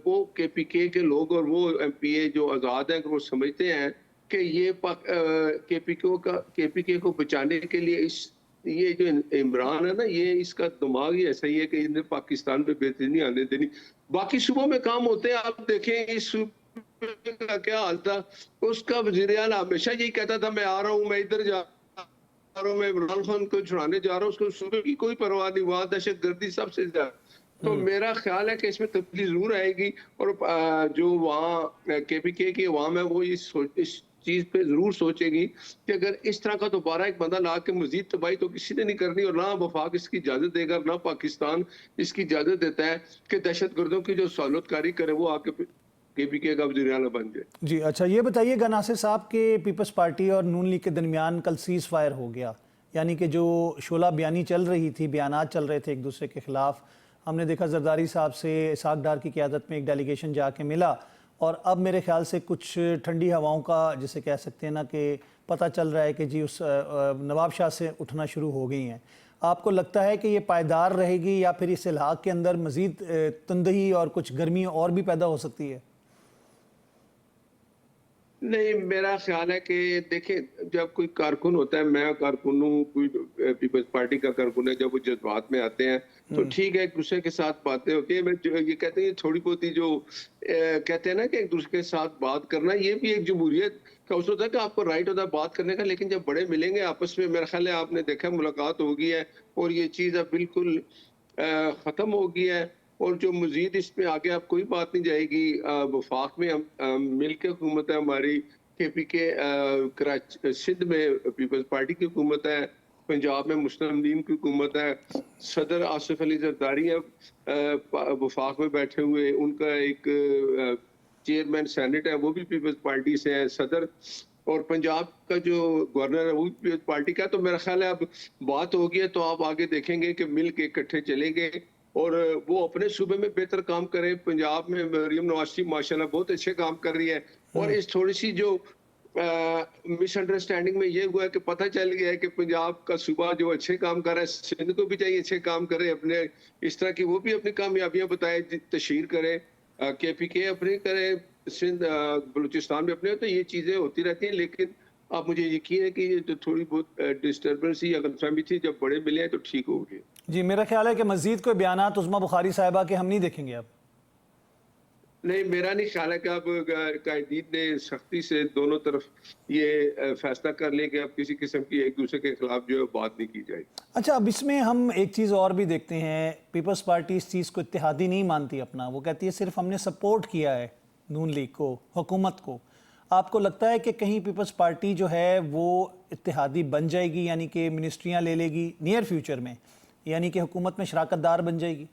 वो KPK के लोग और वो MPA जो आज़ाद हैं, अगर वो समझते हैं कि ये KPK को बचाने के लिए ये जो इमरान है ना, ये इसका दिमाग ही ऐसा ही है कि इन्हें पाकिस्तान पे बेहतरी नहीं आने देनी। बाकी सूबों में काम होते हैं, आप देखें इस सूबे का क्या हाल था। उसका वज़ीर आला हमेशा यही कहता था मैं आ रहा हूँ, मैं इधर जा रहा हूँ, मैं इमरान खान को छुड़ाने जा रहा हूँ। उसको सूबे की कोई परवाह नहीं, वहां दहशतगर्दी सबसे ज्यादा। तो मेरा ख्याल है कि इसमें तब्दीली जरूर आएगी, और जो वहाँ KPK की अवाम है वो इस चीज पे जरूर सोचेगी कि अगर इस तरह का दोबारा एक बंदा ला के मजीद तबाही तो किसी ने नहीं करनी, और ना वफाक इसकी इजाजत देगा, ना पाकिस्तान इसकी इजाजत देता है कि दहशतगर्दों की जो सहूलतकारी करे वो आके KPK का वज़ीर आला बन जाए। जी, अच्छा, ये बताइएगा नासिर साहब के पीपल्स पार्टी और नून लीग के दरमियान कल सीज़ फायर हो गया, यानी कि जो शोला बयानी चल रही थी, बयानात चल रहे थे एक दूसरे के खिलाफ। हमने देखा जरदारी साहब से इसाक डार की क़यादत में एक डेलीगेशन जाके मिला, और अब मेरे ख्याल से कुछ ठंडी हवाओं का, जिसे कह सकते हैं ना, कि पता चल रहा है कि जी उस नवाब शाह से उठना शुरू हो गई हैं। आपको लगता है कि ये पायदार रहेगी या फिर इस इलाक़े के अंदर मज़ीद तंदही और कुछ गर्मी और भी पैदा हो सकती है? नहीं, मेरा ख्याल है कि देखिए, जब कोई कारकुन होता है, मैं कारकुन हूँ, कोई पीपल्स पार्टी का कारकुन है, जब वो जज्बात में आते हैं तो ठीक है, एक दूसरे के साथ बातें होती है। ये कहते हैं थोड़ी बहुत ही जो कहते हैं ना कि एक दूसरे के साथ बात करना, ये भी एक जमहूरियत का उसूल होता है कि आपको राइट होता है बात करने का। लेकिन जब बड़े मिलेंगे आपस में, मेरा ख्याल है आपने देखा मुलाकात हो गई है और ये चीज़ अब बिल्कुल खत्म हो गई है। और जो मजीद इसमें आगे अब कोई बात नहीं जाएगी। वफाक में हम मिल के हुकूमत है हमारी, KPK कराची सिंध में पीपल्स पार्टी की हुकूमत है, पंजाब में मुस्लिम लीग की हुकूमत है, सदर आसिफ अली जरदारी है वफाक में बैठे हुए, उनका एक चेयरमैन सेनेट है वो भी पीपल्स पार्टी से है, सदर, और पंजाब का जो गवर्नर है वो भी पीपल्स पार्टी का। तो मेरा ख्याल है अब बात होगी है तो आप आगे देखेंगे कि मिल के इकट्ठे चलेंगे और वो अपने सूबे में बेहतर काम करे। पंजाब में मरियम नवाज माशाल्लाह बहुत अच्छे काम कर रही है। और इस थोड़ी सी जो मिसअंडरस्टैंडिंग में ये हुआ है कि पता चल गया है कि पंजाब का सूबा जो अच्छे काम कर रहा है, सिंध को भी चाहिए अच्छे काम करे, अपने इस तरह की वो भी अपनी कामयाबियां बताए, तशहीर करे, KPK अपनी करे, सिंध बलूचिस्तान में अपने। तो ये चीजें होती रहती हैं। लेकिन अब मुझे यकीन है कि ये जो थोड़ी बहुत डिस्टर्बेंस या गलतफहमी थी, जब बड़े मिले हैं तो ठीक हो गई। जी, मेरा ख्याल है कि मजीद कोई बयानात उज़्मा बुखारी साहिबा के हम नहीं देखेंगे अब। नहीं, मेरा नहीं ख्याल है कि अब कायदीन ने सख्ती से दोनों तरफ ये फैसला कर लिया कि अब किसी किस्म की एक दूसरे के खिलाफ जो है बात नहीं की जाएगी। अच्छा, अब इसमें हम एक चीज़ और भी देखते हैं, पीपल्स पार्टी इस चीज़ को इत्तेहादी नहीं मानती अपना, वो कहती है सिर्फ हमने सपोर्ट किया है नून लीग को, हुकूमत को। आपको लगता है कि कहीं पीपल्स पार्टी जो है वो इत्तेहादी बन जाएगी, यानी कि मिनिस्ट्रियाँ ले लेगी नियर फ्यूचर में, यानी कि हुकूमत में शराकतदार बन जाएगी?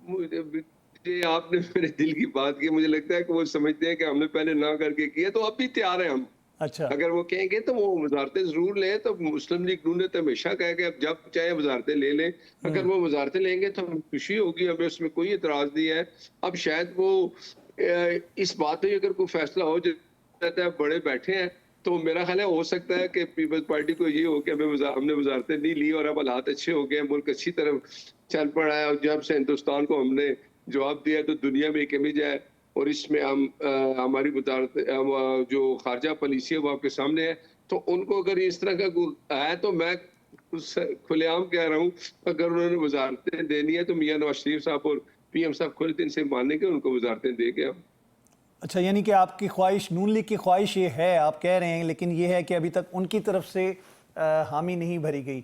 मुझे आपने मेरे दिल की बात की। मुझे लगता है कि वो समझते हैं कि हमने पहले ना करके किया, तो अब भी तैयार है हम। अच्छा। अगर वो कहेंगे तो वो वजारतें जरूर लें। तो मुस्लिम लीग नून ने तो हमेशा कहा कि अब जब चाहे वजारतें ले लें। अगर वो वजारतें लेंगे तो हमें खुशी होगी, हमें उसमें कोई एतराज नहीं है। अब शायद वो इस बात पे अगर कोई फैसला हो जाता है, बड़े बैठे हैं, तो मेरा ख्याल है हो सकता है कि पीपल्स पार्टी को ये हो कि हमने वजारतें नहीं ली और अब हालात अच्छे हो गए, मुल्क अच्छी तरफ चल पड़ा है। और जब से हिंदुस्तान को हमने जवाब दिया तो दुनिया में एक इमेज है और इसमें हम हमारी वजारत जो खारजा पॉलिसी है वो आपके सामने है। तो उनको अगर इस तरह का है तो मैं खुलेआम कह रहा हूँ, अगर उन्होंने वजारतें देनी है तो मियां नवाज शरीफ साहब और PM साहब खुले दिन से मानेंगे, उनको वजारतें देंगे हम। अच्छा, यानी कि आपकी ख्वाहिश, नून लीग की ख्वाहिश ये है, आप कह रहे हैं, लेकिन ये है कि अभी तक उनकी तरफ से हामी नहीं भरी गई।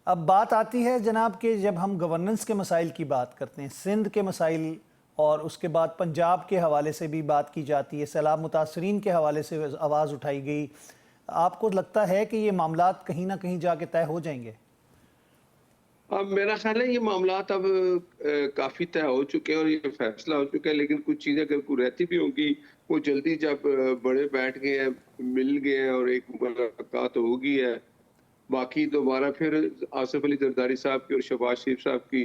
अब बात आती है जनाब कि जब हम गवर्नेंस के मसाइल की बात करते हैं, सिंध के मसाइल और उसके बाद पंजाब के हवाले से भी बात की जाती है, सैलाब मुतासरीन के हवाले से आवाज़ उठाई गई, आपको लगता है कि ये मामलात कहीं ना कहीं जाके तय हो जाएंगे? अब मेरा ख्याल है ये मामलात अब काफी तय हो चुके हैं और ये फैसला हो चुका है। लेकिन कुछ चीजें अगर कोई रहती भी होंगी, वो जल्दी जब बड़े बैठ गए हैं, मिल गए हैं और एक मुलाकात हो गई है, बाकी दोबारा फिर आसिफ अली जरदारी साहब की और शहबाज शरीफ साहब की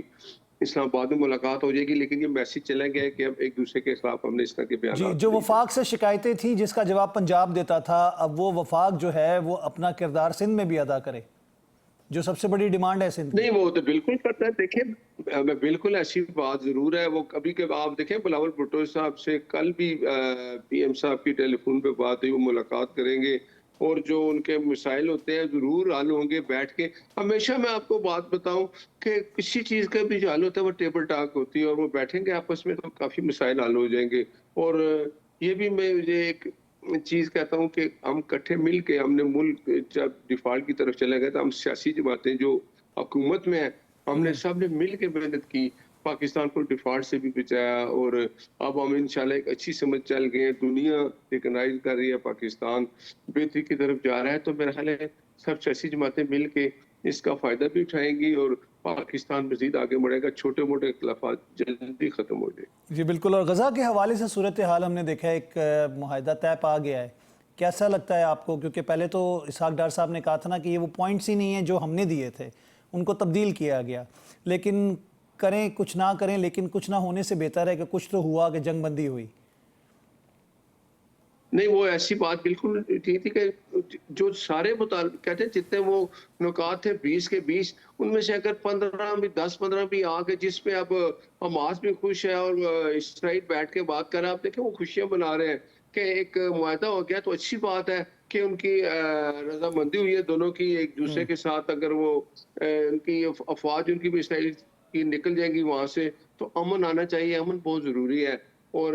इस्लामाबाद में मुलाकात हो जाएगी। लेकिन ये मैसेज चला गया है कि अब एक दूसरे के खिलाफ हमने इस तरह के बयान जी, जो वफाक से शिकायतें थी जिसका जवाब पंजाब देता था, अब वो वफाक जो है वो अपना किरदार सिंध में भी अदा करे, जो सबसे बड़ी डिमांड है सिंध की। नहीं, वो तो बिल्कुल करता है। देखिए, मैं बिल्कुल ऐसी बात जरूर है। वो कभी कभी आप देखें, बिलावल भुट्टो साहब से कल भी PM साहब की टेलीफोन पे बात हुई, वो मुलाकात करेंगे और जो उनके मिसाइल होते हैं जरूर हल होंगे बैठ के। हमेशा मैं आपको बात बताऊं कि किसी चीज का भी जो हल होता है वो टेबल टॉक होती है और वो बैठेंगे आपस में तो काफी मिसाइल हल हो जाएंगे। और ये भी मैं मुझे एक चीज कहता हूँ कि हम इकट्ठे मिल के, हमने मुल्क जब डिफॉल्ट की तरफ चले गए तो हम सियासी जमातें जो हुकूमत में है, हमने सब ने मिल के मेहनत की, पाकिस्तान को डिफॉल्ट से भी बचाया और अब हम इंशाल्लाह एक अच्छी समझ चल गए हैं, दुनिया रिकॉग्नाइज कर रही है, पाकिस्तान बेहतरी की तरफ जा रहा है। तो मेरा ख्याल है सब सियासी जमातें मिल के इसका फायदा भी उठाएंगी और पाकिस्तान मजीद आगे बढ़ेगा, छोटे मोटे इख्तिलाफात जल्दी खत्म हो जाए। जी बिल्कुल। और गज़ा के हवाले से सूरत हाल हमने देखा है, एक मुआहदा तय पा गया है, कैसा लगता है आपको? क्योंकि पहले तो इसहाक डार साहब ने कहा था ना कि ये वो पॉइंट्स ही नहीं है जो हमने दिए थे, उनको तब्दील किया गया। लेकिन करें कुछ ना करें, लेकिन कुछ ना होने से बेहतर है कि कुछ तो हुआ, कि जंग बंदी हुई। नहीं, वो ऐसी बात बिल्कुल ठीक थी कि जो सारे कहते हैं जितने वो नुकात थे 20 के 20, उनमें से अगर 15 भी 10-15 भी आ गए जिसपे अब हमास भी खुश है और इसराइल बैठ के बात कर रहे हैं, आप देखें वो खुशियां मना रहे हैं कि एक मुआहदा हो गया, तो अच्छी बात है कि उनकी रजामंदी हुई है दोनों की एक दूसरे के साथ। अगर वो उनकी अफवाज उनकी भी इसराइल की निकल जाएंगी वहां से, तो अमन आना चाहिए, अमन बहुत जरूरी है। और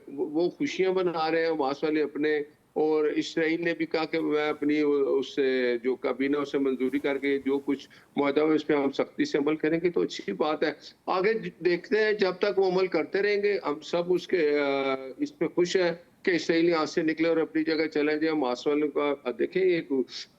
वो खुशियां मना रहे हैं हमास वाले अपने, और इसराइल ने भी कहा कि मैं अपनी उससे जो काबीना उसे मंजूरी करके जो कुछ मुआहदा है उस पर हम सख्ती से अमल करेंगे, तो अच्छी बात है। आगे देखते हैं, जब तक वो अमल करते रहेंगे हम सब उसके इस पे खुश है कि इसराइल यहाँ से निकले और अपनी जगह चले जाए। हमास वालों का देखें, एक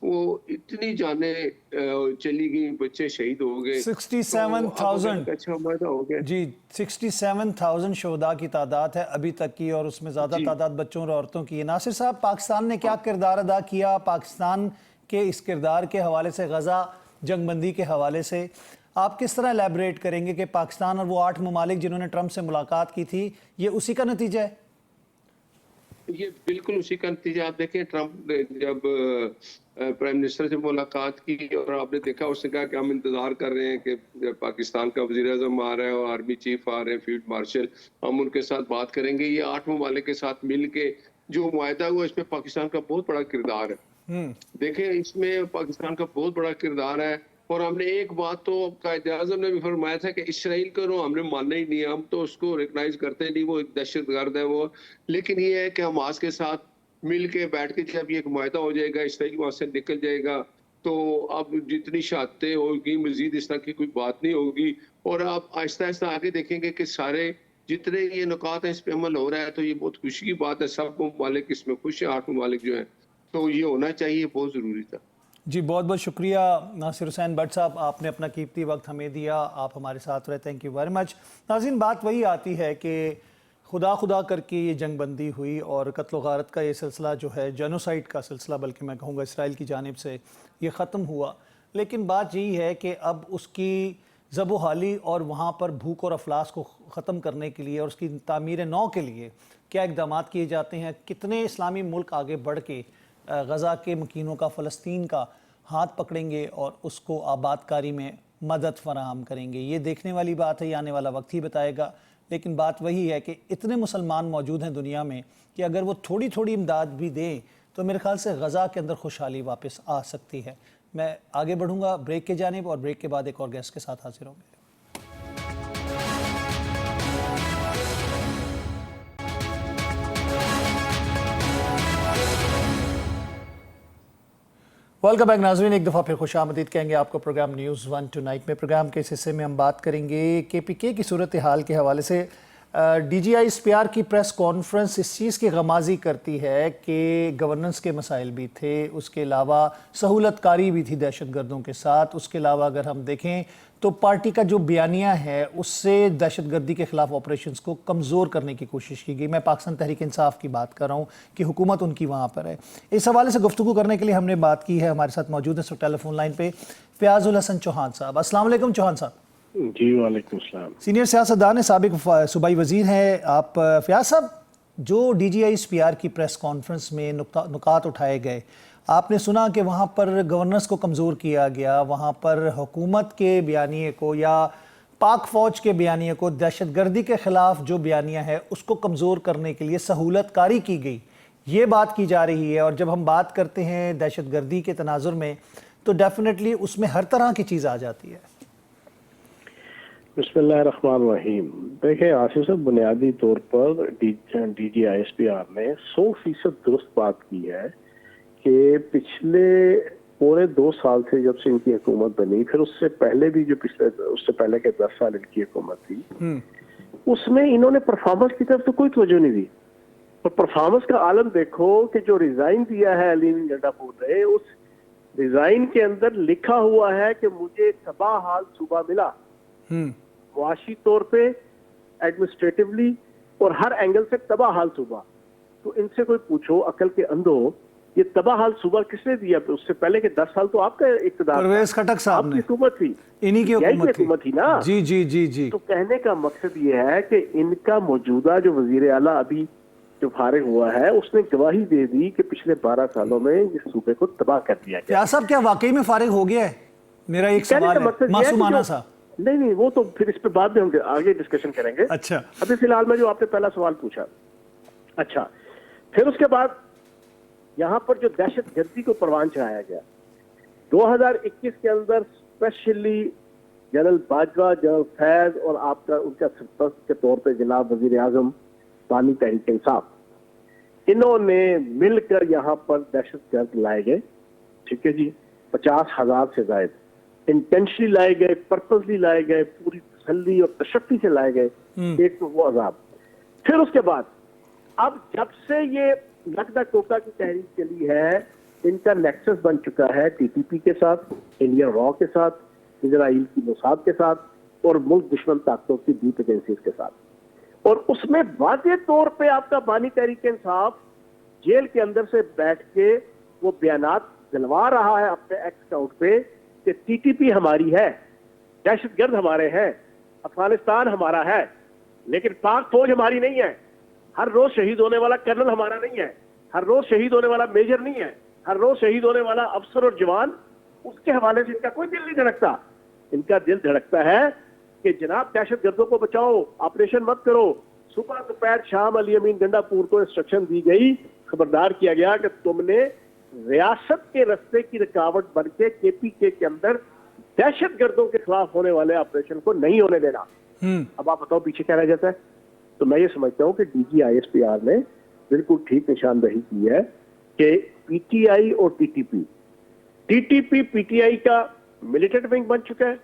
वो इतनी जाने चली गई, बच्चे शहीद हो गए, 67,000 अच्छा मुआहदा हो गया जी। 67,000 शोहदा की तादाद है अभी तक की, और उसमें ज़्यादा जी। तादाद बच्चों और औरतों की है। नासिर साहब, पाकिस्तान ने क्या किरदार अदा किया? पाकिस्तान के इस किरदार के हवाले से, गज़ा जंगबंदी के हवाले से आप किस तरह एलैबोरेट करेंगे कि पाकिस्तान और वो 8 ममालिक जिन्होंने ट्रंप से मुलाकात की थी, ये उसी का नतीजा है? ये बिल्कुल उसी का नतीजा। आप देखें, ट्रंप ने जब प्राइम मिनिस्टर से मुलाकात की और आपने देखा, उसने कहा कि हम इंतजार कर रहे हैं कि पाकिस्तान का वजीर आजम आ रहा है और आर्मी चीफ आ रहे हैं, फील्ड मार्शल, हम उनके साथ बात करेंगे। ये 8 ममालिक के साथ मिल के जो मुआहदा हुआ, इसमें पाकिस्तान का बहुत बड़ा किरदार है। देखें, इसमें पाकिस्तान का बहुत बड़ा किरदार है। और हमने एक बात तो कायद-ए-आज़म ने भी फरमाया था कि इसराइल को हमने मानना ही नहीं है, हम तो उसको रिकॉग्नाइज करते नहीं, वो एक दहशतगर्द है वो। लेकिन ये है कि हमास के साथ मिल के बैठ के जब ये एक मुआहदा हो जाएगा, इसराइल वहां से निकल जाएगा, तो अब जितनी शहादतें होगी मजीद इस तरह की कोई बात नहीं होगी। और आप आहिस्ता आहिस्ता आगे देखेंगे कि सारे जितने ये नुकात हैं इस पे अमल हो रहा है, तो ये बहुत खुशी की बात है। सब ममालिक इसमें खुश है, 8 ममालिक जो है, तो ये होना चाहिए, बहुत जरूरी था। जी, बहुत बहुत शुक्रिया नासिर हुसैन भट्ट साहब, आपने अपना कीमती वक्त हमें दिया, आप हमारे साथ रहे, थैंक यू वेरी मच। नाज़रीन, बात वही आती है कि खुदा खुदा करके ये जंगबंदी हुई और कत्ल व गारत का ये सिलसिला जो है, जेनोसाइड का सिलसिला बल्कि मैं कहूँगा, इसराइल की जानिब से ये ख़त्म हुआ। लेकिन बात यही है कि अब उसकी ज़बोहाली और वहाँ पर भूख और अफलास को ख़त्म करने के लिए और उसकी तामीर नौ के लिए क्या इक़दाम किए जाते हैं? कितने इस्लामी मुल्क आगे बढ़ के गज़ा के मकीनों का, फ़लस्तीन का हाथ पकड़ेंगे और उसको आबादकारी में मदद फराहम करेंगे? ये देखने वाली बात है, ये आने वाला वक्त ही बताएगा। लेकिन बात वही है कि इतने मुसलमान मौजूद हैं दुनिया में कि अगर वो थोड़ी थोड़ी इमदाद भी दें तो मेरे ख्याल से गज़ा के अंदर खुशहाली वापस आ सकती है। मैं आगे बढ़ूँगा ब्रेक के जानिब, और ब्रेक के बाद एक और गेस्ट के साथ हाजिर होंगे। वेलकम बैक नाज़रीन, एक दफ़ा फिर खुशामदीद कहेंगे आपको प्रोग्राम न्यूज़ 1 टुनाइट में। प्रोग्राम के इस हिस्से में हम बात करेंगे KPK की सूरत हाल के हवाले से। DGI SPR की प्रेस कॉन्फ्रेंस इस चीज़ की गमाजी करती है कि गवर्नेंस के मसाइल भी थे, उसके अलावा सहूलतकारी भी थी दहशतगर्दों के साथ। उसके अलावा अगर हम देखें तो पार्टी का जो बयानिया है उससे दहशतगर्दी के ख़िलाफ़ ऑपरेशंस को कमज़ोर करने की कोशिश की गई। मैं पाकिस्तान तहरीक इंसाफ की बात कर रहा हूँ कि हुकूमत उनकी वहाँ पर है। इस हवाले से गुफ्तगू करने के लिए हमने बात की है, हमारे साथ मौजूद है इस वक्त टेलीफोन लाइन पे फ़याज़ुल हसन चौहान साहब। अस्सलाम वालेकुम चौहान साहब। जी वालेकुम सलाम। सीनियर सियासतदान है, साबिक सूबाई वज़ीर हैं आप। फ़याज़ साहब, जो DGI SPR की प्रेस कॉन्फ्रेंस में नुकात उठाए गए, आपने सुना कि वहाँ पर गवर्नेंस को कमज़ोर किया गया, वहाँ पर हुकूमत के बयानिए को या पाक फ़ौज के बयानिए को, दहशतगर्दी के ख़िलाफ़ जो बयानिया है उसको कमज़ोर करने के लिए सहूलतकारी की गई, ये बात की जा रही है। और जब हम बात करते हैं दहशतगर्दी के तनाजुर में तो डेफिनेटली उसमें हर तरह की चीज़ आ जाती है। बिस्मिल्लाहिर्रहमानिर्रहीम। देखिए आसिफ साहब, बुनियादी तौर पर DGI SPR ने 100% दुरुस्त बात की है कि पिछले पूरे 2 साल से जब से इनकी हुकूमत बनी, फिर उससे पहले भी जो उससे पहले के 10 साल इनकी हुकूमत थी, उसमें इन्होंने परफॉर्मेंस की तरफ तो कोई तवज्जो नहीं दी। और परफॉर्मेंस का आलम देखो कि जो रिजाइन दिया है अली गंडापुर ने, उस रिजाइन के अंदर लिखा हुआ है कि मुझे तबाह हाल सूबा मिला, मुआशी तौर पे, एडमिनिस्ट्रेटिवली और हर एंगल से तबाह हाल सूबा। तो इनसे कोई पूछो अकल के अंधो, ये तबाह हाल सूबा किसने दिया? उससे पहले के 10 साल तो आपका इक़्तिदार, परवेज़ खटक साहब ने, हुकूमत थी, इन्हीं की हुकूमत थी ना। जी। तो कहने का मकसद ये है कि इनका मौजूदा जो वजीर आला अभी जो फारिग हुआ है उसने गवाही दे दी कि पिछले 12 सालों में इस सूबे को तबाह कर दिया गया। क्या साहब क्या वाकई में फारिग हो गया है? मेरा एक सवाल है मासूमाना सा। नहीं, वो तो फिर इस पे बाद में हम आगे डिस्कशन करेंगे। अच्छा, अभी फिलहाल में जो आपने पहला सवाल पूछा, अच्छा, फिर उसके बाद यहाँ पर जो दहशतगर्दी को परवान चढ़ाया गया 2021 के अंदर, specially general Bajwa, general Faiz और आपका उनका सरपरस्त के तौर पे जनाब वजीर आजम बानी तहरीक इंसाफ, इन्होंने मिलकर यहाँ पर दहशतगर्द लाए गए। ठीक है जी, 50,000 से ज्यादा इंटेंशनली लाए गए, पर्पसली लाए गए, पूरी तसल्ली और तशक्की से लाए गए। एक तो वो अजाब। फिर उसके बाद अब जब से ये नकदा कोका की तहरीक चली है, इनका नेक्सस बन चुका है टीटीपी के साथ, इंडियन रॉ के साथ, इजराइल की मोसाद के साथ और मुल्क दुश्मन ताकतों की डीप एजेंसीज के साथ। और उसमें वाज़ेह तौर पे आपका बानी तहरीक इंसाफ जेल के अंदर से बैठ के वो बयानात दिलवा रहा है अपने एक्स अकाउंट पे कि टीटीपी हमारी है, दहशतगर्द हमारे हैं, अफगानिस्तान हमारा है, लेकिन पाक फौज हमारी नहीं है। हर रोज शहीद होने वाला कर्नल हमारा नहीं है, हर रोज शहीद होने वाला मेजर नहीं है, हर रोज शहीद होने वाला अफसर और जवान, उसके हवाले से इनका कोई दिल नहीं धड़कता। इनका दिल धड़कता है कि जनाब दहशतगर्दों को बचाओ, ऑपरेशन मत करो। सुबह दोपहर शाम अली अमीन गंडापुर को इंस्ट्रक्शन दी गई, खबरदार किया गया कि तुमने रियासत के रास्ते की रुकावट बन के केपीके के अंदर दहशतगर्दों के खिलाफ होने वाले ऑपरेशन को नहीं होने देना। अब आप बताओ पीछे क्या रह जाता है? तो मैं ये समझता हूँ कि डीजी आईएसपीआर ने बिल्कुल ठीक निशानदही की है कि पीटीआई और टीटीपी पीटीआई का मिलिटेंट विंग बन चुका है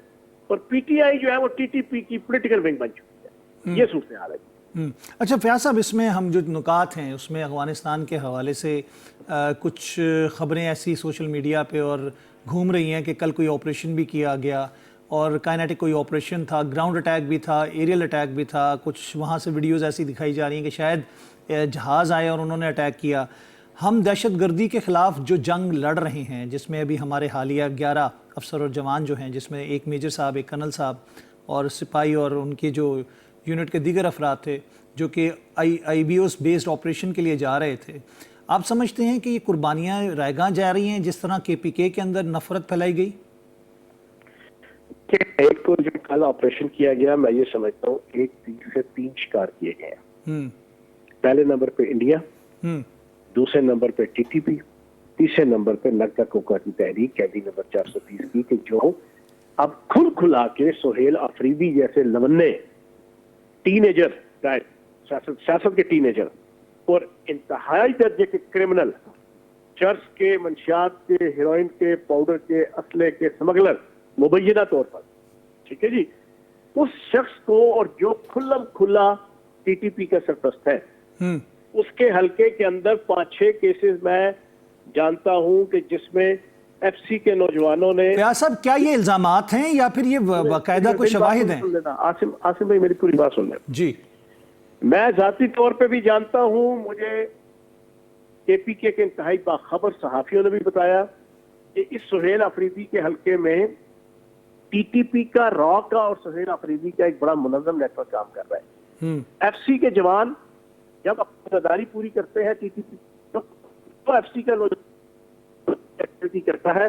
और पीटीआई जो है वो टीटीपी की पॉलिटिकल विंग बन चुकी है। ये सूरत हाल है। अच्छा फयाज साहब, इसमें हम जो नुकात हैं उसमें अफगानिस्तान के हवाले से कुछ खबरें ऐसी सोशल मीडिया पे और घूम रही हैं कि कल कोई ऑपरेशन भी किया गया और काइनेटिक कोई ऑपरेशन था, ग्राउंड अटैक भी था, एरियल अटैक भी था। कुछ वहाँ से वीडियोस ऐसी दिखाई जा रही हैं कि शायद जहाज़ आए और उन्होंने अटैक किया। हम दहशतगर्दी के ख़िलाफ़ जो जंग लड़ रहे हैं, जिसमें अभी हमारे हालिया 11 अफसर और जवान जो हैं, जिसमें एक मेजर साहब, एक कर्नल साहब और सिपाही और उनके जो यूनिट के दीगर अफराद थे जो कि IBOS बेस्ड ऑपरेशन के लिए जा रहे थे, आप समझते हैं कि ये कुर्बानियाँ रायगां जा रही हैं जिस तरह KPK के अंदर नफरत फैलाई गई? एक तो जो कल ऑपरेशन किया गया, मैं ये समझता हूँ 1 तीर से 3 शिकार किए गए हैं। पहले नंबर पे इंडिया, दूसरे नंबर पे टीटीपी, तीसरे नंबर पे नकदा कोका की तहरीक कैदी नंबर 430 की, कि जो अब खुला के सुहेल अफरीदी जैसे लवन्ने टीनेजर, सियासत के टीनेजर और इंतहाई दर्जे के क्रिमिनल, चर्च के, मंशियात के, हेरोइन के, पाउडर के, असले के स्मगलर मुबैना तौर पर, ठीक है जी, उस शख्स को और जो खुल्लम खुल्ला टीटीपी का सरपरस्त है, उसके हलके के अंदर 5-6 केसेस मैं जानता हूं कि जिसमें FC के नौजवानों ने। साहब क्या ये इल्जामात हैं या फिर ये बाकायदा कोई शवाहिद हैं? आसिम भाई मेरी पूरी बात सुन लें जी। मैं जाती तौर पे भी जानता हूं, मुझे KPK के इंतहाई बाखबर सहाफियों ने भी बताया कि इस सुहेल अफरीदी के हलके में TTP का, रॉ का और सुहेल अफरीदी का एक बड़ा मुनज़्ज़म नेटवर्क काम कर रहा है। FC के जवान जब अपनी जिम्मेदारी पूरी करते हैं TTP तो FC का एक्टिविटी करता है,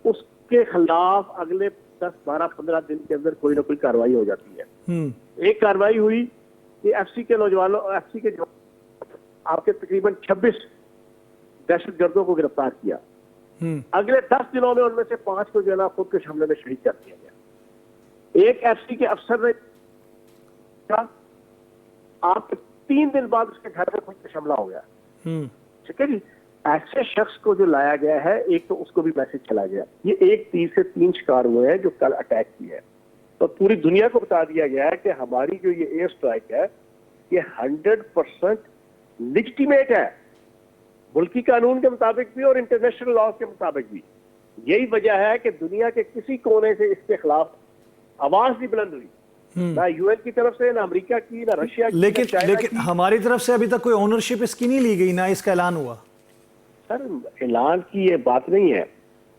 उसके खिलाफ अगले 10-12-15 दिन के अंदर कोई ना कोई कार्रवाई हो जाती है। एक कार्रवाई हुई कि FC के नौजवानों, FC के आपके तकरीबन 26 दहशतगर्दों को गिरफ्तार किया। अगले 10 दिनों में उनमें से 5 को जो है ना खुद के हमले में शहीद कर दिया गया। एक FC के अफसर ने आपके 3 दिन बाद उसके घर में खुद के हमला हो गया। ठीक है जी, ऐसे शख्स को जो लाया गया है, एक तो उसको भी मैसेज चला गया। ये 1 तीर से 3 शिकार हुए हैं जो कल अटैक किए हैं, तो पूरी दुनिया को बता दिया गया है कि हमारी जो ये एयर स्ट्राइक है ये 100% लेजिटिमेट है, मुल्की कानून के मुताबिक भी और इंटरनेशनल लॉ के मुताबिक भी। यही वजह है कि दुनिया के किसी कोने से इसके खिलाफ आवाज नहीं बुलंद हुई, ना UN की तरफ से, ना अमेरिका की, ना रशिया की, लेकिन हमारी तरफ से अभी तक कोई ओनरशिप इसकी नहीं ली गई, ना इसका ऐलान हुआ। सर ऐलान की ये बात नहीं है,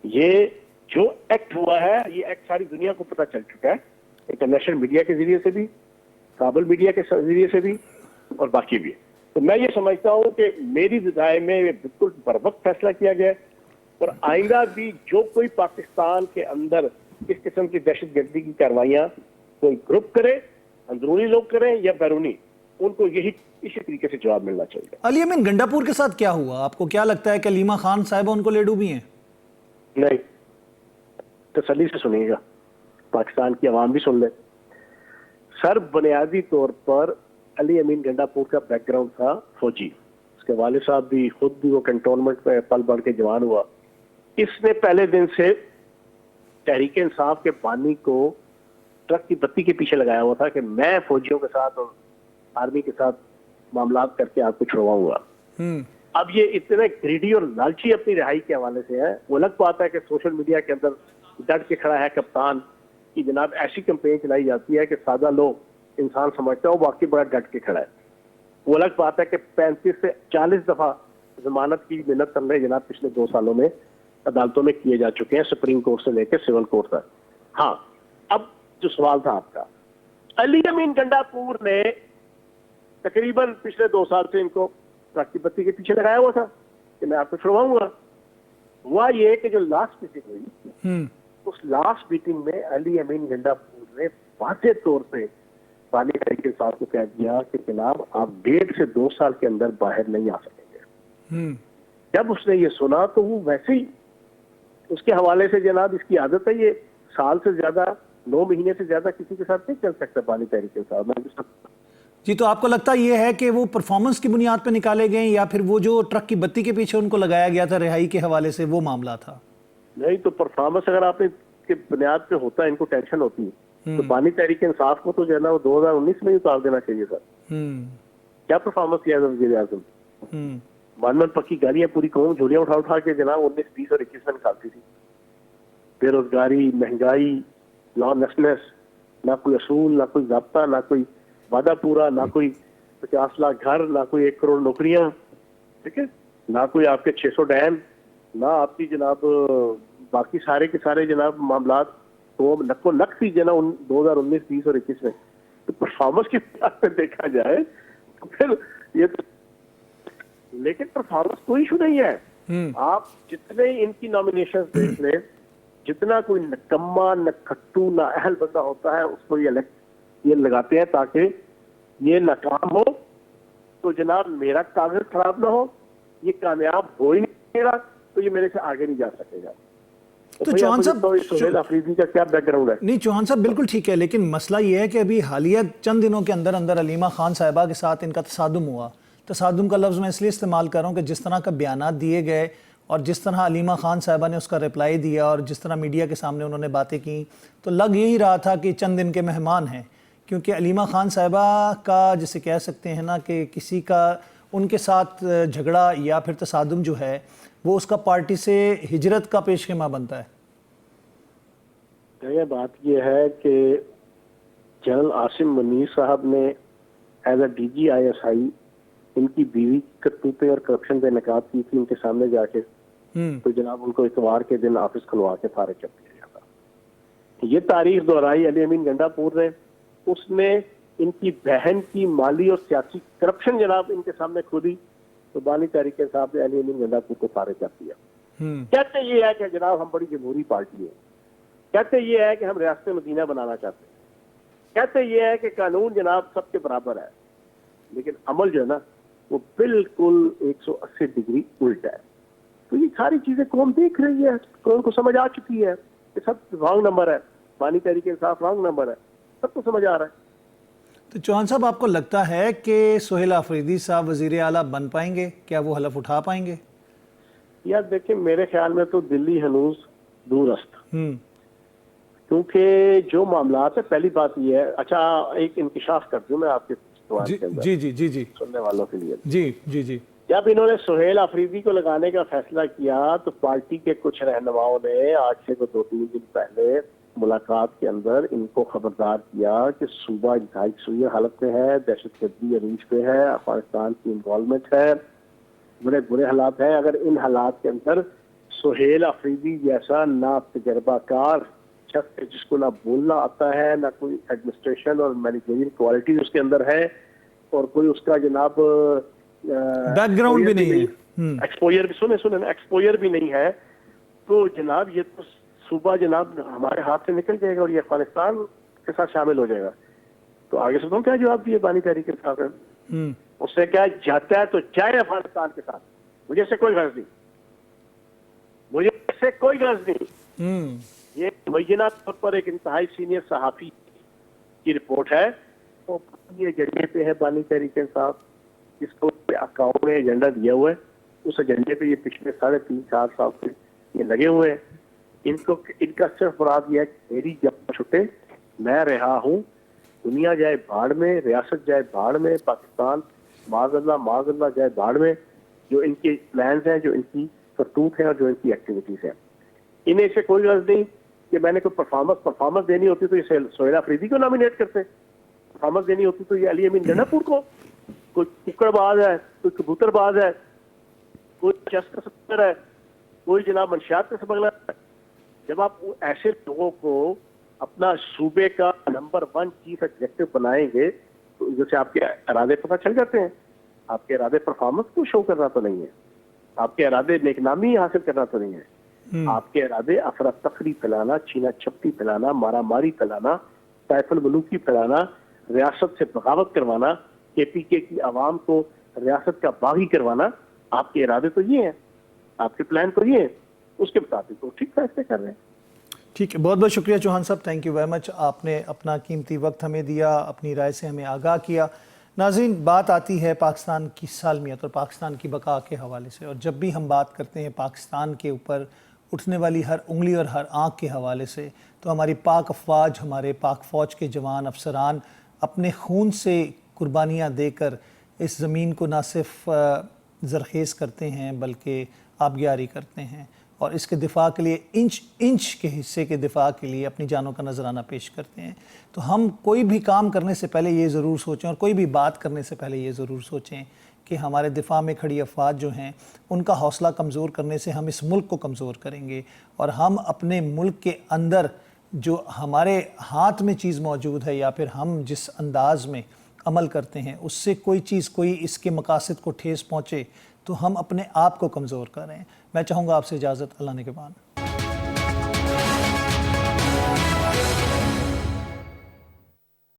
ये जो एक्ट हुआ है ये एक्ट सारी दुनिया को पता चल चुका है, इंटरनेशनल मीडिया के जरिए से भी, काबुल मीडिया के जरिए से भी और बाकी भी। तो मैं ये समझता हूँ कि मेरी राय में ये बिल्कुल बरवक्त फैसला किया गया है और आइंदा भी जो कोई पाकिस्तान के अंदर इस किस्म की दहशतगर्दी की कार्रवाइयाँ कोई ग्रुप करे, अंदरूनी लोग करें या बैरूनी, उनको यही इसी तरीके से जवाब मिलना चाहिए। अली अमीन गंडापुर के साथ क्या हुआ? आपको क्या लगता है कि अलीमा खान साहिबा उनको ले डूबी हैं? नहीं, तसल्ली से सुनिएगा, पाकिस्तान की आवाम भी सुन ले। सर, बुनियादी तौर पर अली अमीन गंडापुर का बैकग्राउंड था फौजी। उसके वाले साहब भी खुद भी वो कंटोनमेंट में पल बढ़ के जवान हुआ। इसने पहले दिन से तहरीक इंसाफ के बानी को ट्रक की बत्ती के पीछे लगाया हुआ था कि मैं फौजियों के साथ और आर्मी के साथ मामला करके आपको छुड़वाऊंगा। अब ये इतने ग्रीडी और लालची अपनी रिहाई के हवाले से है। वो अलग बात है कि सोशल मीडिया के अंदर डट के खड़ा है कप्तान की जनाब ऐसी कैंपेन चलाई जाती है कि सादा लोग इंसान समझता है वो वाकई बड़ा डट के खड़ा है। वो अलग बात है कि 35 से 40 दफा जमानत की मिन्नत करने जनाब पिछले 2 सालों में अदालतों में किए जा चुके हैं, सुप्रीम कोर्ट से लेकर सिविल कोर्ट तक। हाँ, अब जो सवाल था आपका, अली अमीन गंडापुर ने तकरीबन पिछले 2 साल से इनको ट्रक की बत्ती के पीछे लगाया हुआ था कि मैं आपको छुड़वाऊंगा। हुआ ये कि जो लास्ट मीटिंग हुई, उस लास्ट मीटिंग में अली अमीन गंडापुर ने वाज़ेह तौर पे बानी तहरीक इंसाफ को कह दिया कि जनाब आप 1.5 से 2 साल के अंदर बाहर नहीं आ सकेंगे। जब उसने ये सुना तो वो वैसे ही उसके हवाले से जनाब इसकी आदत है, ये साल से ज्यादा 9 महीने से ज्यादा किसी के साथ नहीं चल सकता बानी तहरीक इंसाफ। जी, तो आपको लगता ये है कि वो परफॉर्मेंस की बुनियाद पर निकाले गए या फिर वो जो ट्रक की बत्ती के पीछे उनको लगाया गया था रिहाई के हवाले से वो मामला था? नहीं, तो परफॉर्मेंस अगर आपने के बुनियाद पे होता है, इनको टेंशन होती है, तो बानी तहरीक इंसाफ को तो जो है ना वो 2019 में ही उतार देना चाहिए था। क्या परफॉर्मेंस किया था वज़ीर आज़म? मन पक्की गालियां पूरी कौम झोलियां उठा उठा के जनाब 19, 20 और 21 में निकालती थी। बेरोजगारी, महंगाई, लॉलेसनेस, ना कोई असूल, ना कोई ज़ाब्ता, ना कोई वादा पूरा, ना कोई 50 लाख घर, ना कोई 1 करोड़ नौकरियां, ठीक है, ना कोई आपके 600 डैम, ना आपकी जनाब बाकी सारे के सारे जनाब मामलात तो नक्को नक थी जनाब 2019, 20 और 21 में। तो परफॉर्मेंस की बात में देखा जाए तो फिर ये तो, लेकिन परफॉर्मेंस कोई इशू नहीं है। आप जितने इनकी नॉमिनेशन देख लें, जितना कोई नकम्मा, नखट्टू, ना अहल बंदा होता है उसको ये लगाते हैं ताकि ये नाकाम हो तो जनाब मेरा कागज खराब ना हो, ये कामयाब हो ही नहीं रहा तो ये मेरे से आगे नहीं जा सकेगा। तो चौहान साहब, सोहेल अफरीदी का क्या बैकग्राउंड है? नहीं चौहान साहब बिल्कुल ठीक है, लेकिन मसला ये है कि अभी हालिया चंद दिनों के अंदर अंदर अलीमा खान साहिबा के साथ इनका तसादुम हुआ। तसादुम का लफ्ज़ मैं इसलिए इस्तेमाल कर रहा हूँ कि जिस तरह का बयानात दिए गए और जिस तरह अलीमा खान साहिबा ने उसका रिप्लाई दिया और जिस तरह मीडिया के सामने उन्होंने बातें की, तो लग यही रहा था कि चंद दिन के मेहमान हैं। क्योंकि अलीमा खान साहिबा का जिसे कह सकते हैं ना कि किसी का उनके साथ झगड़ा या फिर तसादुम जो है वो उसका पार्टी से हिजरत का पेशखेमा बनता है। ये बात ये है कि जनरल आसिम मुनीर साहब ने एज अ DG ISI इनकी बीवी करतूतें और करप्शन पे नकाब की थी उनके सामने जाके, तो जनाब उनको इतवार के दिन ऑफिस खुलवा के फारिग कर दिया गया था। ये तारीख दोहराई अली अमीन गंडापुर ने। उसने इनकी बहन की माली और सियासी करप्शन जनाब इनके सामने खुदी, तो बानी तहरीक इंसाफ ने अली अमीन गंडापुर को फारिग कर दिया। कहते ये है कि जनाब हम बड़ी जमहूरी पार्टी है, कहते ये है कि हम रियासत मदीना बनाना चाहते हैं, कहते ये है कि कानून जनाब सबके बराबर है, लेकिन अमल जो है ना वो बिल्कुल 180 डिग्री उल्टा है। तो ये सारी चीजें कौम देख रही है, कौम को समझ आ चुकी है कि सब रॉन्ग नंबर है, बानी तहरीक इंसाफ रॉन्ग नंबर है, सबको समझ आ रहा है। तो चौहान साहब आपको लगता है कि सोहेल अफरीदी साहब वजीर आला बन पाएंगे? क्या वो हलफ उठा पाएंगे? यार देखिए, मेरे ख्याल में तो दिल्ली हनूज दूरस्त, क्योंकि जो मामला है, पहली बात ये है, अच्छा एक इंकिशाफ कर दूं मैं आपके सवाल के अंदर, जी जी जी जी सुनने वालों के लिए। जी जी जी जब इन्होंने सोहेल अफरीदी को लगाने का फैसला किया तो पार्टी के कुछ रहनुमाओं ने आज से 2-3 दिन पहले मुलाकात के अंदर इनको खबरदार किया कि सूबा इंतहाई सुई हालत में है, दहशतगर्दी अरीज पे है, अफगानिस्तान की इन्वॉल्वमेंट है, बड़े बुरे हालात हैं। अगर इन हालात के अंदर सोहेल अफरीदी जैसा ना तजर्बाकार शख्स जिसको ना बोलना आता है, ना कोई एडमिनिस्ट्रेशन और मैनेजरियल क्वालिटीज उसके अंदर है, और कोई उसका जनाब बैकग्राउंड भी नहीं है, एक्सपोजर भी सुने ना, एक्सपोजर भी नहीं है, तो जनाब ये तो सूबा जनाब हमारे हाथ से निकल जाएगा और ये अफगानिस्तान के साथ शामिल हो जाएगा। तो आगे से तुम क्या जवाब दिए बानी तहरीक इंसाफ? उससे क्या जाता है तो जाए अफगानिस्तान के साथ, मुझे इससे कोई गर्ज नहीं, मुझे इससे कोई गर्ज नहीं। ये मुबैना तौर पर एक इंतहाई सीनियर सहाफी की रिपोर्ट है, तो ये एजेंडे पे है बानी तहरीक इंसाफ, इसको अकाउंट में एजेंडा दिया हुआ है, उस एजेंडे पे ये पिछले 3.5-4 साल से ये लगे हुए हैं। इनका सिर्फ मुराद यह है कि मेरी जान छुटे, मैं रहा हूँ, दुनिया जाए बाढ़ में, रियासत जाए बाढ़ में, पाकिस्तान माज़अल्लाह जाए बाढ़ में। जो इनके प्लान्स हैं, जो इनकी करतूत है और जो इनकी एक्टिविटीज हैं, इन्हें इससे कोई गर्ज नहीं कि मैंने कोई परफॉर्मेंस देनी होती तो ये सोहेल अफरीदी को नॉमिनेट करते, परफॉर्मेंस देनी होती तो ये अली अमीन गन्नापुर को, कोई कुक्कड़बाज है, कोई कबूतरबाज है, कोई चेस का स्मगलर है, कोई जनाब मंशियात का स्मगलर है। जब आप ऐसे लोगों को अपना सूबे का नंबर 1 चीफ एग्जेक्टिव बनाएंगे तो जैसे आपके इरादे पता चल जाते हैं। आपके इरादे परफॉर्मेंस को शो करना तो नहीं है, आपके इरादे नेकनामी हासिल करना तो नहीं है, आपके इरादे अफरा तफरी फैलाना, छीना छपटी फैलाना, मारा मारी फैलाना, साइफुल मलूकी फैलाना, रियासत से बगावत करवाना, KPK की आवाम को रियासत का बागी करवाना, आपके इरादे तो ये हैं, आपके प्लान तो ये हैं, उसके मुताबिक तो ठीक फैसले कर रहे हैं। ठीक है, बहुत बहुत शुक्रिया चौहान साहब, थैंक यू वेरी मच। आपने अपना कीमती वक्त हमें दिया, अपनी राय से हमें आगाह किया। नाज़रीन, बात आती है पाकिस्तान की सालमियत और पाकिस्तान की बका के हवाले से, और जब भी हम बात करते हैं पाकिस्तान के ऊपर उठने वाली हर उंगली और हर आँख के हवाले से, तो हमारी पाक अफवाज, हमारे पाक फ़ौज के जवान अफसरान अपने खून से कुर्बानियाँ देकर इस ज़मीन को ना सिर्फ ज़रखेज़ करते हैं बल्कि आबगियारी करते हैं, और इसके दिफा के लिए इंच के हिस्से के दिफा के लिए अपनी जानों का नजराना पेश करते हैं। तो हम कोई भी काम करने से पहले ये ज़रूर सोचें, और कोई भी बात करने से पहले ये ज़रूर सोचें कि हमारे दिफा में खड़ी अफवाज जो हैं उनका हौसला कमज़ोर करने से हम इस मुल्क को कमज़ोर करेंगे, और हम अपने मुल्क के अंदर जो हमारे हाथ में चीज़ मौजूद है या फिर हम जिस अंदाज़ में अमल करते हैं उससे कोई इसके मकासद को ठेस पहुँचे तो हम अपने आप को कमज़ोर कर रहे हैं। मैं चाहूँगा आपसे इजाज़त, अल्लाह ने के बाद।